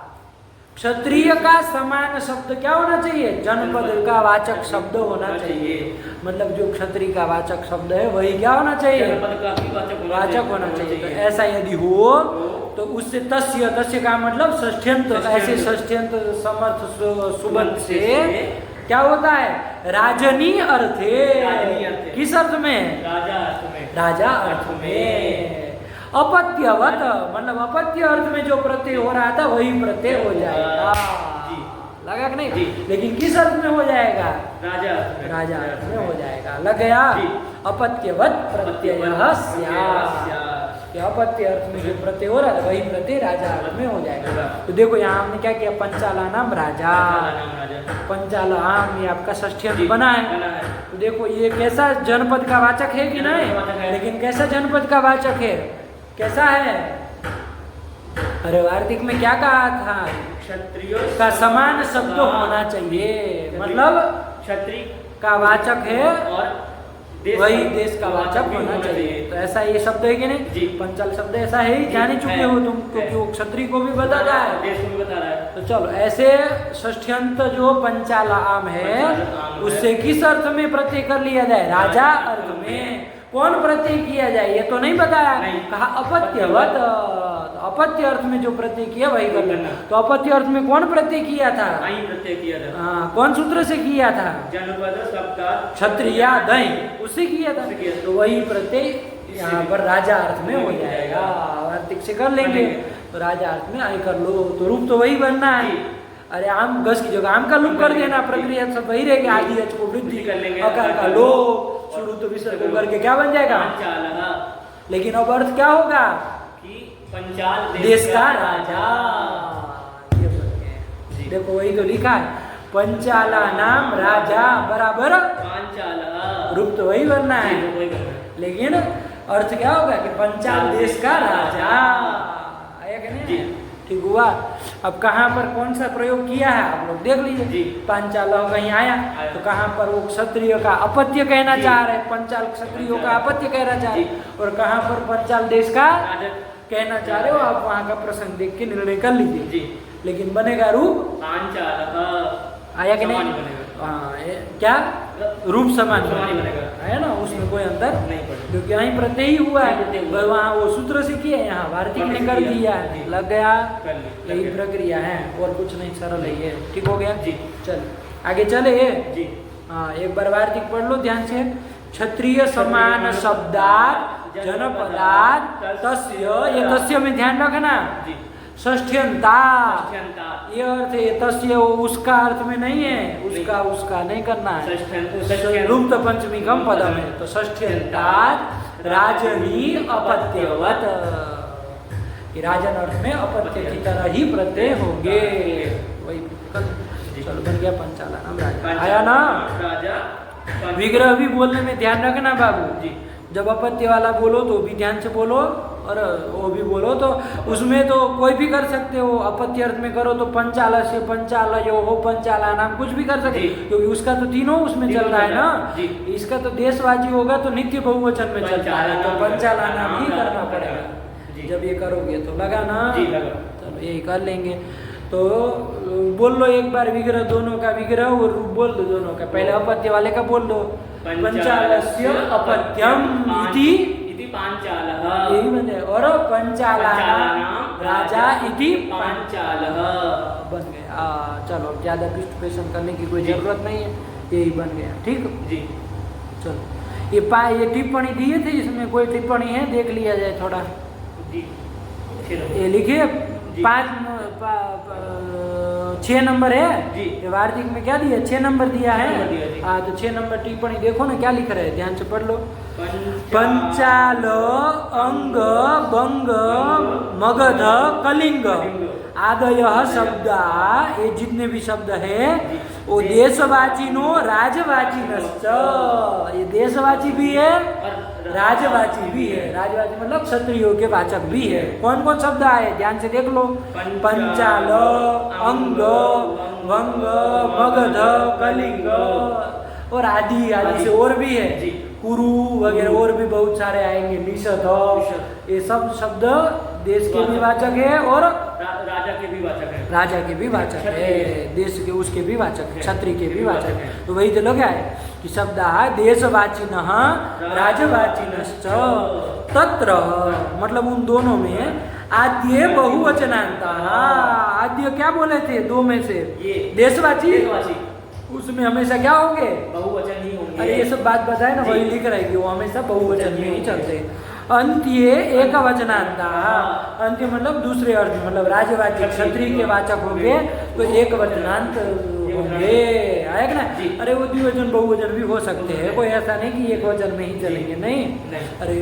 Speaker 1: क्षत्रिय का समान शब्द क्या होना चाहिए? जनपद का वाचक शब्द होना चाहिए। मतलब जो क्षत्रिय का वाचक शब्द है वही क्या होना चाहिए? वाचक होना चाहिए। तो ऐसा यदि हो तो उससे तस्य, तस्य का मतलब षष्ठ्यंत, ऐसे षष्ठ्यंत समर्थ सुबंध से क्या होता है? राजनी अर्थे। किस अर्थ में?
Speaker 2: राजा अर्थ में।
Speaker 1: राजा अर्थ में। अपत्यवत मतलब अपत्य अर्थ में जो प्रत्यय हो रहा था वही प्रत्यय हो जाएगा। लगा कि नहीं?
Speaker 2: जी।
Speaker 1: लेकिन किस अर्थ में हो जाएगा?
Speaker 2: राजा
Speaker 1: राजा अर्थ में हो जाएगा। लग गया?
Speaker 2: जी।
Speaker 1: अपत्यवत प्रत्ययः स्यात्। अपत्य अर्थ में जो प्रत्यय हो रहा है वही प्रत्यय राजा अर्थ में हो जाएगा। तो देखो यहाँ हमने क्या किया, पंचाला नाम राजा, पंचाला आम, ये आपका षष्ठी अंत बना है। तो देखो ये कैसा जनपद का वाचक है कि नहीं? लेकिन कैसा जनपद का वाचक है, कैसा है? अरे वार्तिक में क्या कहा था?
Speaker 2: क्षत्रियों
Speaker 1: का समान शब्द होना चाहिए, मतलब
Speaker 2: क्षत्रिय
Speaker 1: का वाचक है
Speaker 2: और
Speaker 1: वही देश का वाचक होना चाहिए। तो ऐसा ये शब्द है कि नहीं?
Speaker 2: जी।
Speaker 1: पंचाल शब्द ऐसा है ही, जान ही चुके हो तुम, क्योंकि वो क्षत्रिय को भी बताता है,
Speaker 2: देश को भी बता रहा है।
Speaker 1: तो चलो ऐसे षष्ठ्यंत जो पंचाला आम है उससे किस अर्थ में प्रत्यय कर लिया जाए? राजा अर्थ में। कौन प्रत्यय किया जाए ये तो नहीं बताया, कहा अपत्यवत। अपत्य अर्थ में जो प्रत्यय किया वही करना। तो अपत्य अर्थ में कौन प्रत्यय किया था?
Speaker 2: प्रत्यय किया था।
Speaker 1: हाँ, कौन सूत्र से किया था?
Speaker 2: जनपद सप्ताह
Speaker 1: क्षत्रिया दई, उससे किया था। तो वही प्रत्यय यहाँ पर राजा अर्थ में हो जाएगा। वार्तिक से कर लेंगे तो राजा अर्थ में आई कर लो, तो रूप तो वही बनना है। अरे आम गस की जगह आम का लूप कर देना, प्रक्रिया सब वही रहेगी। आदि अच को वृद्धि
Speaker 2: कर लेंगे,
Speaker 1: अकार का लो, शुरू तो विसर्ग को करके क्या बन जाएगा? लेकिन अब अर्थ क्या होगा?
Speaker 2: पंचाल
Speaker 1: देश का राजा। ये बन गया। देखो वही तो लिखा है, पंचाला नाम राजा बराबर
Speaker 2: पांचाल,
Speaker 1: रूप तो वही बनना है, लेकिन अर्थ क्या होगा कि पंचाल देश का राजा। आया कि नहीं? ठीक हुआ। अब कहाँ पर कौन सा प्रयोग किया है आप लोग देख लीजिए। पंचाल कहीं आया तो कहाँ पर वो क्षत्रिय का अपत्य कहना चाह रहे, पंचाल क्षत्रियों का अपत्य कहना चाह रहे, और कहाँ पर पंचाल देश का कहना चाह रहे हो। आप वहाँ का प्रसंग देख के निर्णय कर लीजिए। लेकिन बनेगा रूप
Speaker 2: पांचाल,
Speaker 1: आया कि नहीं? हाँ, क्या रूप समान
Speaker 2: बनेगा,
Speaker 1: है ना, उसमें कोई अंतर
Speaker 2: नहीं पड़ेगा,
Speaker 1: क्योंकि यहीं प्रत्यय ही हुआ है। वहाँ वो सूत्र से किया, यहाँ वार्तिक ने कर दिया, लग गया। यही प्रक्रिया है और कुछ नहीं, सरल है ये। ठीक हो गया जी। चल आगे चले जी। हाँ, एक बार वार्तिक पढ़ लो ध्यान से। क्षत्रिय समान शब्दात जनपदात तस्य, ये तस्य में ध्यान रखना, षष्ठ्यंता ये अर्थ है। तस्य उसका अर्थ में नहीं है, उसका नहीं करना है। लुप्त पंचमी कम पदम है, तो षष्ठ्यंतात राजनी अपत्यवत, राजन अर्थ में अपत्य की तरह ही प्रत्यय होंगे। वही चलो बन गया पंचाला नाम राजा। आया ना? विग्रह भी बोलने में ध्यान रखना बाबू जी। जब अपत्य वाला बोलो तो भी ध्यान से बोलो, और वो भी बोलो तो उसमें तो कोई भी कर सकते हो। अपत्य अर्थ में करो तो पंचाला से पंचालयो हो, पंचाला नाम कुछ भी कर सकते, क्योंकि उसका तो तीनों उसमें चल रहा है ना। इसका तो देशवाची होगा तो नित्य बहुवचन में चलता है, तो पंचाला नाम ही करना पड़ेगा। जब ये करोगे तो लगा ना? चलो यही कर लेंगे। तो बोल लो एक बार विग्रह, दोनों का विग्रह और रूप बोल दो दोनों का। पहले अपत्य वाले का बोल दो, पंचालस्य अपत्यम इति
Speaker 2: पांचालः,
Speaker 1: यही बन जाए। और पंचालानाम राजा इति
Speaker 2: पांचालः
Speaker 1: बन गया। चलो अब ज्यादा विश्लेषण करने की कोई जरूरत नहीं है, यही बन गया। ठीक जी। चलो ये टिप्पणी दिए थे, इसमें कोई टिप्पणी है देख लिया जाए थोड़ा जी। ये लिखिए 6 नंबर है जी। वार्तिक में क्या दिया? 6 नंबर दिया है। हाँ, तो 6 नंबर टिप्पणी देखो ना क्या लिख रहे हैं, ध्यान से पढ़ लो। पंचाल अंग बंग मगध कलिंग आदय शब्द, ये जितने भी शब्द है वो देशवाचिनो राजवाचिनश्च, ये देशवाची भी है राजवाची भी है। राजवाची मतलब क्षत्रियों के वाचक भी है। कौन कौन शब्द आए ध्यान से देख लो। पंचाल अंग वंग मगध कलिंग और आदि से और भी है, कुरु वगैरह और भी बहुत सारे आएंगे, निषद, ये सब शब्द देश के भी वाचक है और
Speaker 2: राजा के भी वाचक है।
Speaker 1: राजा के भी वाचक है, देश के उसके भी वाचक है, क्षत्रिय के भी वाचक है। तो वही तो लगा है कि शब्द देशवाचिनः राजवाचिनश्च तत्र, मतलब उन दोनों में आद्य बहुवचनांता। आद्य क्या बोले थे? 2 में से देशवाची, उसमें हमेशा क्या होंगे?
Speaker 2: बहुवचन ही होंगे।
Speaker 1: अरे ये सब बात बताए ना, वही लिख रहा है कि वो हमेशा बहुवचन में ही चलते हैं। अंत्य एक वचनांता, अंत्य मतलब दूसरे अर्थ, मतलब राजवाचक क्षत्रिय के वाचक होंगे तो एक वचनांत होंगे, आएगा ना। अरे वो द्विवचन बहुवचन भी हो सकते हैं, कोई ऐसा नहीं कि एक वचन में ही चलेंगे, नहीं। अरे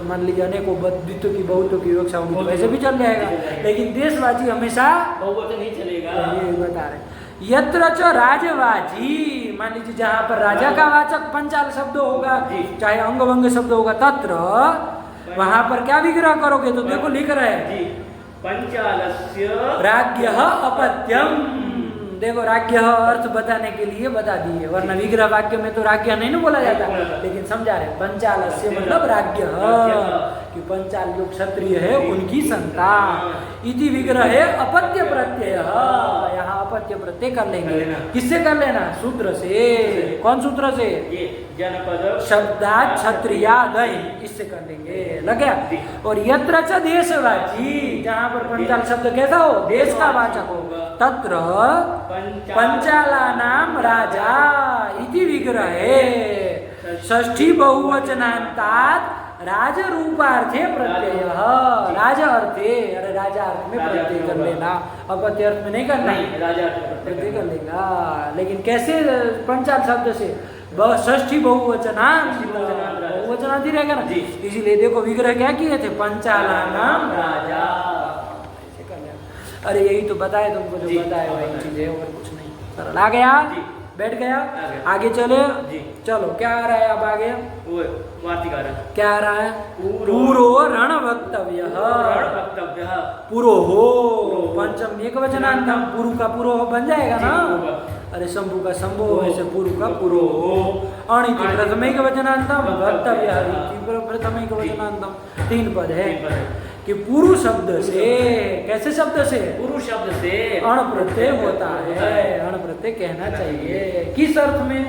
Speaker 1: मान लीजिए अनेकों द्वित्व की बहुत्व की विवक्षा होगी तो वैसे भी चल जाएगा, लेकिन देशवाची हमेशा
Speaker 2: बहुवचन नहीं चलेगा,
Speaker 1: ये बता रहे। यत्र च राजवाची, मान लीजिए जहाँ पर राजा का वाचक पंचाल शब्द होगा, चाहे अंग वंग शब्द होगा, तत्र वहां पर क्या विग्रह करोगे, तो देखो लिख रहे हैं
Speaker 2: पंचालस्य
Speaker 1: राज्ञः अपत्यम। देखो राज्ञः अर्थ बताने के लिए बता दिए, वरना विग्रह वाक्य में तो राज्ञ नहीं ना बोला जाता, लेकिन समझा रहे पंचालस्य मतलब राज्ञः, कि पंचाल जो क्षत्रिय है उनकी संतान। इति विग्रह है अपत्य प्रत्यय, यहाँ अपत्य प्रत्यय कर लेंगे, किससे कर लेना, सूत्र से। कौन सूत्र से,
Speaker 2: जनपद
Speaker 1: शब्दात क्षत्रियादय, इससे कर लेंगे, लग गया। और यत्र च देशवाची, जहाँ पर पंचाल शब्द कैसा हो, देश का वाचक हो, तत्र पंचालानाम राजा इति विग्रहे षष्ठी बहुवचनांतात राज रूपार्थे प्रत्यय, राजा अर्थे, अरे राजा अर्थ में प्रत्यय कर लेना, अपत्य अर्थ में नहीं करना, प्रत्यय कर लेगा। लेकिन कैसे, पंचाल शब्द से, षष्ठी बहुवचनांत, बहुवचनांत ही रहेगा ना, इसीलिए देखो विग्रह क्या किए थे, पंचालानाम राजा। अरे यही तो बताए तुमको, जो बताए वही चीज है, और कुछ नहीं। सरल आ गया, बैठ गया, आगे चले। चलो क्या आ रहा है अब आगे, क्या आ रहा है, पूरो रण वक्तव्य, पुरो हो पंचम एक वचनांतम, पुरु का पुरो बन जाएगा ना। अरे शंभु का शंभो वैसे पुरु का पुरो हो। अणिति प्रथमिक वचनांतम वक्तव्य, प्रथमिक वचनांतम, 3 पद है कि पुरु शब्द से, कैसे शब्द से,
Speaker 2: पुरु शब्द से
Speaker 1: अण प्रत्यय होता है, अण प्रत्यय कहना चाहिए। किस अर्थ में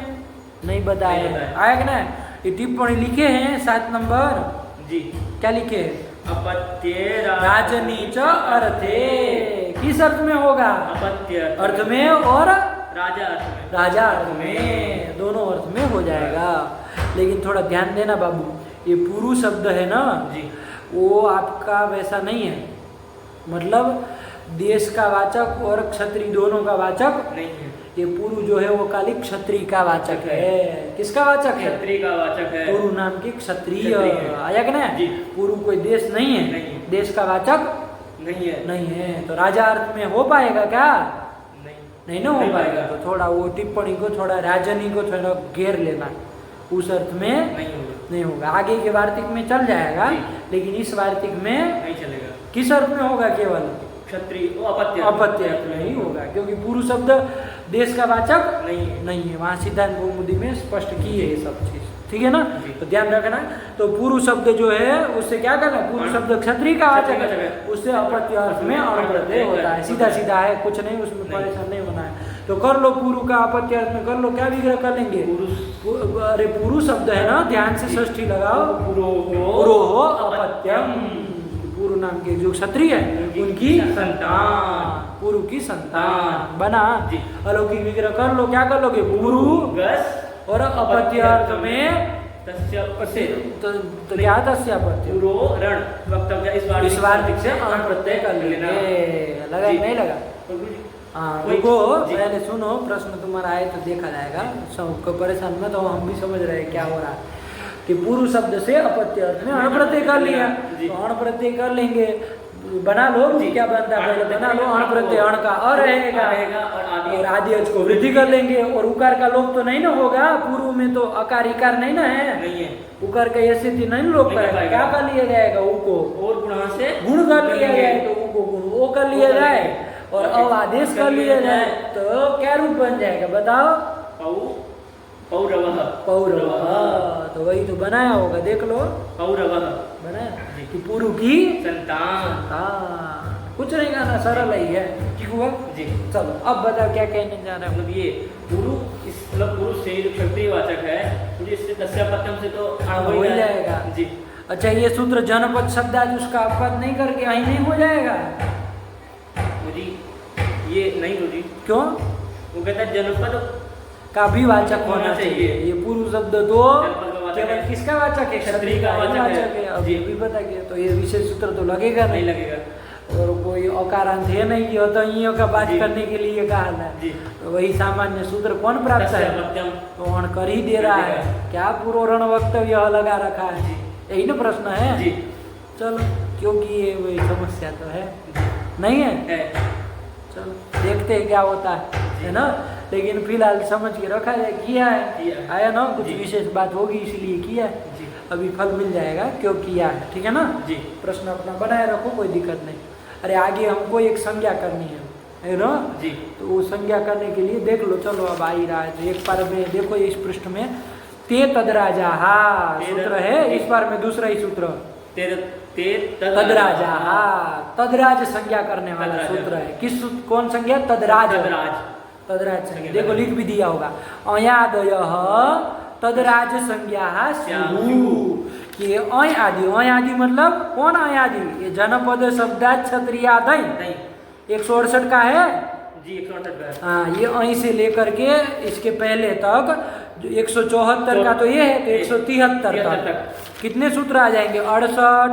Speaker 1: नहीं बताए, आएगा ना। ये टिप्पणी लिखे हैं 7 नंबर
Speaker 2: जी,
Speaker 1: क्या लिखे हैं,
Speaker 2: अपत्य
Speaker 1: राजनीच अर्थे, किस अर्थ में होगा,
Speaker 2: अपत्य
Speaker 1: अर्थ में और
Speaker 2: राजा अर्थ में,
Speaker 1: राजा अर्थ में, दोनों अर्थ में हो जाएगा। लेकिन थोड़ा ध्यान देना बाबू, ये पुरु शब्द है ना
Speaker 2: जी,
Speaker 1: वो आपका वैसा नहीं है, मतलब देश का वाचक और क्षत्रिय दोनों का वाचक
Speaker 2: नहीं है।
Speaker 1: ये पुरु जो है वो खाली क्षत्रिय का वाचक है। किसका वाचक है,
Speaker 2: क्षत्रिय का वाचक है,
Speaker 1: पुरु नाम की क्षत्रिय, आया कि नहीं, पुरु कोई देश नहीं है,
Speaker 2: नहीं।
Speaker 1: देश का वाचक
Speaker 2: नहीं है,
Speaker 1: नहीं है, तो राजा अर्थ में हो पाएगा क्या, नहीं ना हो
Speaker 2: नहीं
Speaker 1: पाएगा।
Speaker 2: पाएगा।
Speaker 1: तो थोड़ा वो टिप्पणी को, थोड़ा राजनी को थोड़ा घेर लेना, उस अर्थ में नहीं होगा। आगे के वार्तिक में चल जाएगा, लेकिन इस वार्तिक में
Speaker 2: नहीं चलेगा।
Speaker 1: किस अर्थ में होगा, केवल
Speaker 2: क्षत्रिय अपत्य
Speaker 1: अर्थ में ही होगा, क्योंकि पुरु शब्द देश का वाचक नहीं है। वहाँ सिद्धांत कौमुदी में स्पष्ट की है ये सब चीज, ठीक है ना, तो ध्यान रखना। तो पुरु शब्द जो है उससे क्या करना, पुरु शब्द क्षत्रिय का वाचक है, उससे अपत्य अर्थ में अण प्रत्यय होता है, सीधा सीधा है, कुछ नहीं, उसमें परेशान नहीं होना है। तो कर लो पुरु का अपत्य अर्थ में कर लो, क्या विग्रह कर लेंगे, अरे पुरु शब्द है ना, ध्यान से षष्ठी लगाओ, पुरो हो अपत्यम, पुरु नाम के जो क्षत्रिय है उनकी संतान, पुरु की संतान बना। अलौकिक विग्रह कर लो, क्या कर लोगे, पुरु और अपत्य अर्थ में तो क्या तस्य अपत्य,
Speaker 2: पुरो रण वक्तव्य,
Speaker 1: इस वार्तिक से अण प्रत्यय कर लेंगे, लगा नहीं लगा। हाँ रुको, पहले सुनो, प्रश्न तुम्हारा आए तो देखा जाएगा, सबको परेशान मत हो, हम भी समझ रहे हैं क्या हो रहा है। कि पुरु शब्द से अपत्य अर्थ में अण प्रत्यय कर लिया, तो अण प्रत्यय कर लेंगे, बना लो, क्या बनता है पहले बना लो, अण प्रत्यय अण का अ रहेगा, और आदि अच को वृद्धि कर लेंगे, और उकार का लोप तो नहीं ना होगा, पूर्व में तो अकार इकार नहीं ना है, उकार का ये स्थिति नहीं लोप करेगा, क्या कर लिया जाएगा, ऊ को और गुण से गुण कर लिया जाए, तो ऊ को गुण ओ कर लिया जाए, और अब आदेश कर लिया जाए, तो क्या रूप बन जाएगा बताओ, पौरवः, तो वही तो बनाया होगा, देख लो, पौरवः बनाया कि पुरु की संतान, कुछ नहीं कहना, सरल ही है, ठीक हुआ जी। चलो अब बताओ क्या कहने जा रहे हैं, मतलब ये पुरु, इस मतलब पुरु से जो क्षत्रिय वाचक है, मुझे इससे दस्यापत्यम से तो हो जाएगा जी। अच्छा ये सूत्र जनपद शब्द आज उसका अपवाद नहीं करके यही नहीं हो जाएगा, मुझे ये नहीं होगी, क्यों, वो कहता है जनपद का भी वाचक होना चाहिए, ये पुरु शब्द तो
Speaker 2: वाचक
Speaker 1: केवल
Speaker 2: है।
Speaker 1: किसका वाचक है?
Speaker 2: क्षत्रिय का वाचक है।
Speaker 1: अब
Speaker 2: जी।
Speaker 1: ये भी पता गया, तो ये विशेष सूत्र तो लगेगा
Speaker 2: नहीं
Speaker 1: नहीं।
Speaker 2: लगेगा।
Speaker 1: और कोई अकारांत है नहीं कि तो ईयों का बात
Speaker 2: जी।
Speaker 1: करने के लिए कहा है।
Speaker 2: जी।
Speaker 1: तो वही सामान्य सूत्र कौन प्राप्त
Speaker 2: तस्य
Speaker 1: है?
Speaker 2: अपत्यम।
Speaker 1: तो वर्ण कर ही दे रहा है, क्या पूर्वरण वक्तव्य लगा रखा है?
Speaker 2: जी।
Speaker 1: यही ना प्रश्न है।
Speaker 2: जी।
Speaker 1: चलो, क्योंकि ये वही समस्या तो है नहीं है। चलो देखते हैं क्या होता है ना। लेकिन फिलहाल समझ के रखा जाए, किया है, आया ना, कुछ
Speaker 2: जी।
Speaker 1: विशेष बात होगी इसलिए किया है।
Speaker 2: जी।
Speaker 1: अभी फल मिल जाएगा क्यों किया है, ठीक है ना।
Speaker 2: जी।
Speaker 1: प्रश्न अपना बनाए रखो, कोई दिक्कत नहीं। अरे आगे हमको एक संज्ञा करनी है ना।
Speaker 2: जी।
Speaker 1: तो वो संज्ञा करने के लिए देख लो, चलो अब आ ही रहा है। तो एक बार में देखो इस पृष्ठ में ते तदराजा, हाँ सूत्र है। इस बार में दूसरा ही सूत्र तदराजा, हाँ तदराज संज्ञा करने वाला सूत्र है। कौन संज्ञा? तदराज। तदराज संज्ञा देखो लिख भी दिया होगा, अयादयः तदराज संज्ञा स्युः। कि अय आदि मतलब कौन अय आदि? ये जनपद शब्दात क्षत्रियादय 168 का है
Speaker 2: जी। 168 का।
Speaker 1: हाँ, ये अय से लेकर के इसके पहले तक 174 का तो ये है, तो 173 तक कितने सूत्र आ जाएंगे? 68,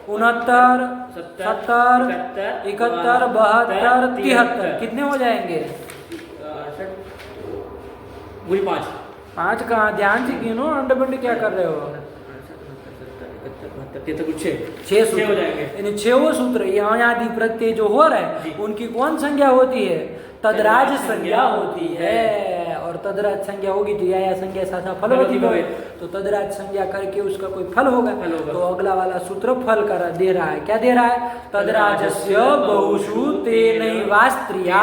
Speaker 1: 69, 70, 71, 72, 73 कितने हो जाएंगे? 5 कहाँ? ध्यान से गिनो, अंडबंड क्या कर रहे हो? 6 सूत्र
Speaker 2: हो जाएंगे।
Speaker 1: यानी 6 सूत्र। यहाँ आदि प्रत्यय जो हो रहा है उनकी कौन संज्ञा होती है? तदराज संज्ञा होती है। और तदराज संज्ञा होगी तो या संज्ञा साधा फल होती है, तो तदराज संज्ञा करके उसका कोई फल होगा। तो अगला वाला सूत्र फल कर दे रहा है। क्या दे रहा है? तदराजस्य बहुषु तेनैवा स्त्रिया।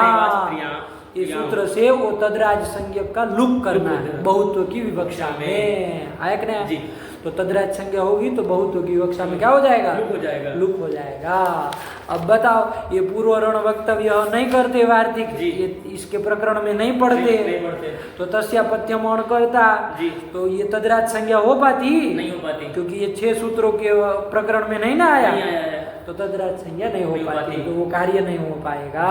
Speaker 1: इस सूत्र से वो तदराज संज्ञा का लुक करना है बहुत्व की विवक्षा में। आया कि नहीं? तो तदराज संज्ञा होगी तो बहुत्व की विवक्षा में क्या हो जाएगा? लुक हो जाएगा। अब बताओ, ये पूर्वरण वक्तव्य नहीं करते वार्तिक, ये इसके प्रकरण में नहीं पढ़ते, तो तस्यापत्यम अण करता, तो ये तदराज संज्ञा हो पाती?
Speaker 2: नहीं हो पाती,
Speaker 1: क्योंकि ये 6 सूत्रों के प्रकरण में नहीं ना आया, तो तदराज संज्ञा नहीं हो पाती, तो वो कार्य नहीं हो पाएगा,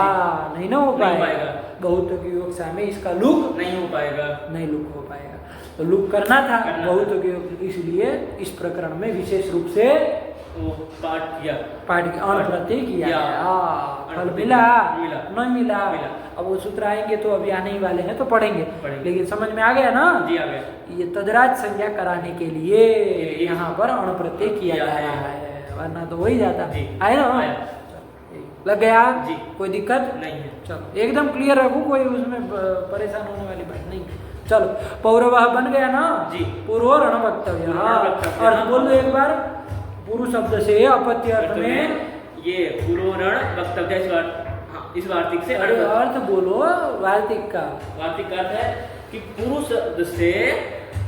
Speaker 1: नहीं ना हो पाएगा। बहुत्व की विवक्षा में इसका लुक
Speaker 2: नहीं हो पाएगा,
Speaker 1: नहीं लुक हो पाएगा। तो लुक करना था बहुत्व की, इसलिए इस प्रकरण में विशेष रूप से
Speaker 2: पाठ किया
Speaker 1: अण प्रत्यय किया। फल मिला नहीं मिला। अब वो सूत्र आएंगे तो अभी आने ही वाले हैं तो पढ़ेंगे। लेकिन समझ में आ गया ना?
Speaker 2: जी आ गया।
Speaker 1: ये तदराज संज्ञा कराने के लिए यहाँ पर अण प्रत्यय किया जा रहा है, वरना तो वही जाता है ना। लग गया? कोई दिक्कत
Speaker 2: नहीं है।
Speaker 1: चलो एकदम क्लियर रखो, कोई उसमें परेशान होने वाली बात नहीं। चलो पौरवः बन गया ना? पूर्वरण वक्तव्य। और बोल दो एक बार, पूर्व शब्द से अपत्य अर्थ में
Speaker 2: ये पूर्वरण वक्तव्य इस वार्तिक से
Speaker 1: अर्थ बोलो। वार्तिक का
Speaker 2: अर्थ है कि पूर्व शब्द से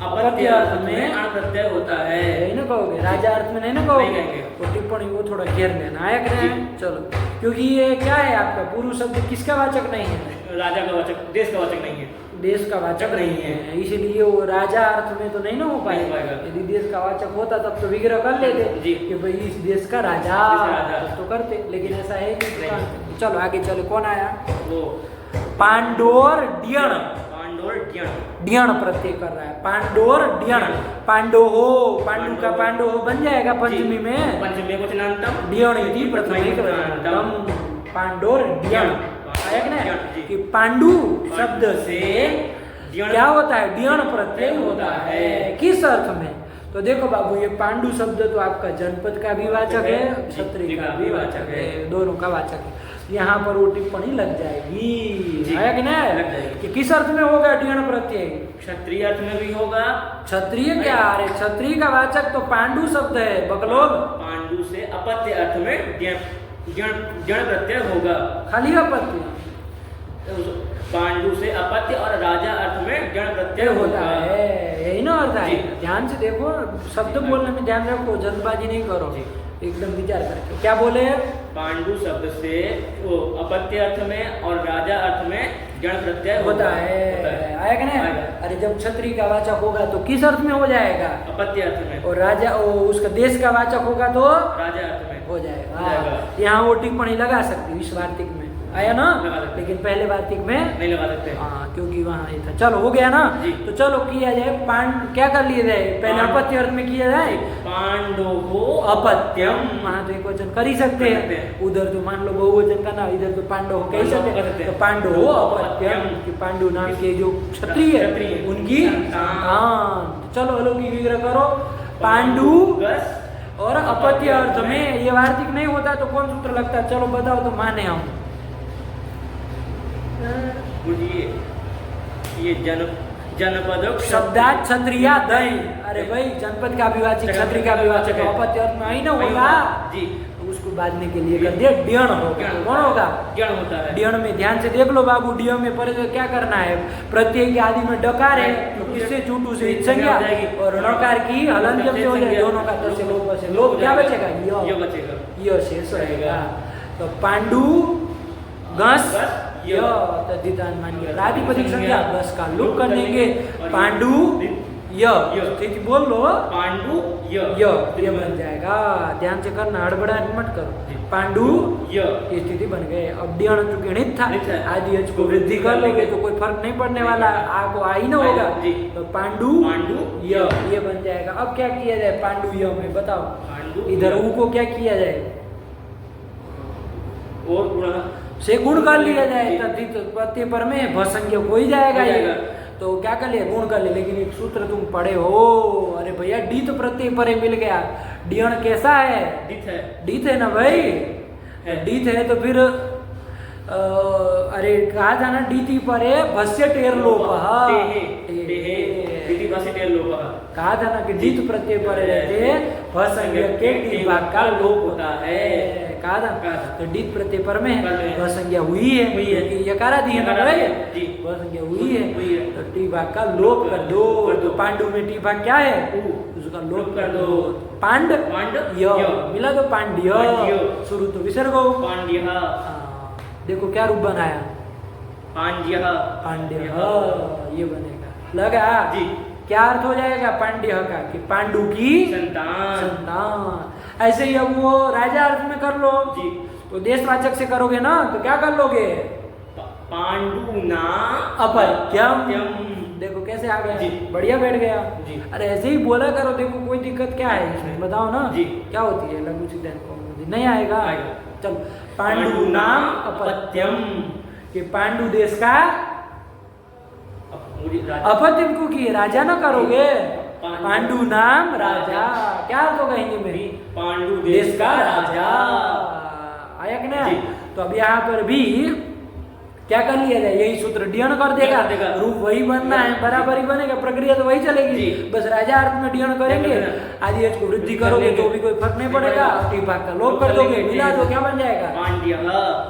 Speaker 2: अपत्य अर्थ में अण प्रत्यय होता है।
Speaker 1: नहीं ना कहोगे, राजा अर्थ में नहीं ना कहोगे। वो टिप्पणी वो थोड़ा घेर लेना। आया कि नहीं? चलो, क्योंकि ये क्या है आपका पूर्व शब्द किसका वाचक नहीं है?
Speaker 2: राजा का वाचक, देश का वाचक नहीं है।
Speaker 1: देश का वाचक नहीं है, इसलिए वो राजा अर्थ में तो नहीं ना हो पाएगा। यदि देश का वाचक होता तब तो विग्रह कर लेते कि भाई इस देश का राजा, तो करते, लेकिन ऐसा है नहीं। चलो आगे चलो, कौन आया?
Speaker 2: वो
Speaker 1: पांडोर डियण। डियण प्रत्यय कर रहा है। पांडोर डियण, पांडो हो, पांडु का पांडो हो बन जाएगा पंचमी में।
Speaker 2: पंचमी को चिन्हांतम
Speaker 1: डियण इति प्रथम पांडोर डियण। आया कि नहीं? कि पांडु शब्द से क्या होता है? डियण प्रत्यय होता है। किस अर्थ में? तो देखो बाबू, ये पांडु शब्द तो आपका जनपद का भी वाचक है, क्षत्रिय का भी वाचक है, दोनों का वाचक है। यहाँ पर वो टिप्पणी लग जाएगी। आया कि नहीं? कि किस अर्थ में होगा डियण प्रत्यय?
Speaker 2: क्षत्रिय अर्थ में भी होगा। क्षत्रिय
Speaker 1: क्या? अरे क्षत्रिय का वाचक तो पांडु शब्द है, बकलोल।
Speaker 2: पांडु से अपत्य अर्थ में जड़ प्रत्यय होगा।
Speaker 1: खाली अपत्य?
Speaker 2: पांडु से अपत्य और राजा अर्थ में जड़ प्रत्यय
Speaker 1: होता है, यही ना अर्थ है। ध्यान से देखो, शब्द बोलने में ध्यान रखो, जल्दबाजी नहीं करो, एकदम विचार करके। क्या बोले?
Speaker 2: पांडु शब्द से वो अपत्य अर्थ में और राजा अर्थ में जड़ प्रत्यय
Speaker 1: होता है। आया कि नहीं? अरे जब क्षत्रिय का वाचक होगा तो किस अर्थ में हो जाएगा?
Speaker 2: अपत्य अर्थ में।
Speaker 1: और राजा उसका देश का वाचक होगा तो
Speaker 2: राजा अर्थ में
Speaker 1: हो जाएगा। यहाँ वो टिप्पणी लगा सकती है इस वार्तिक में। आया ना,
Speaker 2: लगा सकते।
Speaker 1: लेकिन पहले वार्तिक में
Speaker 2: नहीं लगा सकते।
Speaker 1: हाँ, क्योंकि वहाँ ये था। चलो हो गया ना,
Speaker 2: जी।
Speaker 1: तो चलो किया जाए क्या कर लिया जाए, पहले अपत्य अर्थ में किया जाए।
Speaker 2: पांडवो
Speaker 1: अपत्यम, वहाँ तो एक वचन कर ही सकते
Speaker 2: कर सकते
Speaker 1: हैं,
Speaker 2: हैं।
Speaker 1: उधर तो मान लो बहुवचन का ना, इधर तो पांडव कह
Speaker 2: पांडव
Speaker 1: सकते
Speaker 2: कर
Speaker 1: हैं,
Speaker 2: सकते
Speaker 1: तो
Speaker 2: हैं।
Speaker 1: पांडव अपत्यम कि पांडु नाम के जो क्षत्रिय
Speaker 2: क्षत्रिय,
Speaker 1: उनकी संतान। चलो अलौकिक विग्रह करो, पांडु
Speaker 2: गस
Speaker 1: और अपत्य अर्थ में ये वार्तिक नहीं होता तो कौन सूत्र लगता है, चलो बताओ तो माने हम।
Speaker 2: ये जनपद
Speaker 1: शब्दात क्षत्रिया दई, अरे भाई जनपद का विवाचक क्षत्रिय का विवाचक
Speaker 2: है।
Speaker 1: अपत्य अर्थ में आई ना होगा,
Speaker 2: जी,
Speaker 1: तो उसको बांधने के लिए कर दिया डियण होगा। तो कौन होगा,
Speaker 2: ज्ञान होता है।
Speaker 1: डियण में ध्यान से देख लो बाबू, डिय में पहले तो क्या करना है, प्रत्यय के आदि में डकार है तो किससे चूटू से इत संज्ञा, और णकार की हलन जब से हो जाए दोनों का तो से लोप से लोप क्या बचेगा,
Speaker 2: ये बचेगा,
Speaker 1: य शेष रहेगा। तो पांडु गस य तद्धितान मानिए प्रातिपदिक संज्ञा गस का लोप कर देंगे, पांडु य स्थिति बोल लो,
Speaker 2: पांडु
Speaker 1: ये बन जाएगा। ध्यान से करना, हड़बड़ाहट मत करो। पांडु ये स्थिति बन गए। अब डियण चूंकि णित था, आदि एच को वृद्धि कर लोगे तो कोई फर्क नहीं पड़ने वाला, आ को आ ही ना होगा, तो पांडु ये बन जाएगा। अब क्या किया जाए पांडु य में, बताओ इधर ऊ को क्या किया जाए,
Speaker 2: और गुणा
Speaker 1: से गुण कर लिया जाए, तद्धित प्रत्यय पर में भसंज्ञ हो ही जाएगा ये, तो क्या कर लिया गुण कर लिया। लेकिन एक सूत्र तुम पढ़े हो, अरे भैया डीत प्रत्यय परे मिल गया, डियण कैसा है, डीत है ना भाई, डीत है तो फिर अरे कहा था ना डीति परे भस्य टेर लोप, कहा था ना कि डीत प्रत्यय परे रहते भसंज्ञ के टी भाग का लोप होता है, कहा था। तो डीत प्रत्यय पर में भसंज्ञा हुई है, क्योंकि यकारा दी है ना भाई, भसंज्ञा हुई है, तो टी भाग का लोप कर दो। तो पांडु में टी भाग क्या है, उसका लोप कर दो, पांड य मिला दो पांड्य, शुरू तो विसर्ग हो, देखो क्या रूप बनाया, पांड्य ये बनेगा, लगा
Speaker 2: जी।
Speaker 1: क्या अर्थ हो जाएगा पांड्य का, कि पांडु की संतान। ऐसे ही अब वो राजा अर्थ में कर लो
Speaker 2: जी।
Speaker 1: तो देशवाचक से करोगे ना, तो क्या कर लोगे,
Speaker 2: पांडु ना
Speaker 1: अपत्यम, देखो कैसे आ गया,
Speaker 2: जी।
Speaker 1: बढ़िया बैठ गया
Speaker 2: जी।
Speaker 1: अरे ऐसे ही बोला करो, देखो कोई दिक्कत क्या है इसमें, बताओ ना
Speaker 2: जी।
Speaker 1: क्या होती है लघु सिद्धांत कौमुदी, नहीं आएगा। चलो पांडु नाम अपत्यम, कि पांडु देश का अपत्यम को किए राजा ना करोगे, पांडु नाम राजा, क्या अर्थ होगा हिंदी में,
Speaker 2: पांडु
Speaker 1: देश का राजा, आया कि नहीं। तो अब यहाँ पर भी क्या कर लिया जाए, यही सूत्र डियण कर देगा, रूप वही बनना है, बराबर ही बनेगा, प्रक्रिया तो वही चलेगी, बस राजा अर्थ में डियण करेंगे, आदि एच को वृद्धि करोगे तो भी कोई फर्क नहीं पड़ेगा, टी भाग का लोप कर दोगे, मिला दो क्या बन जाएगा,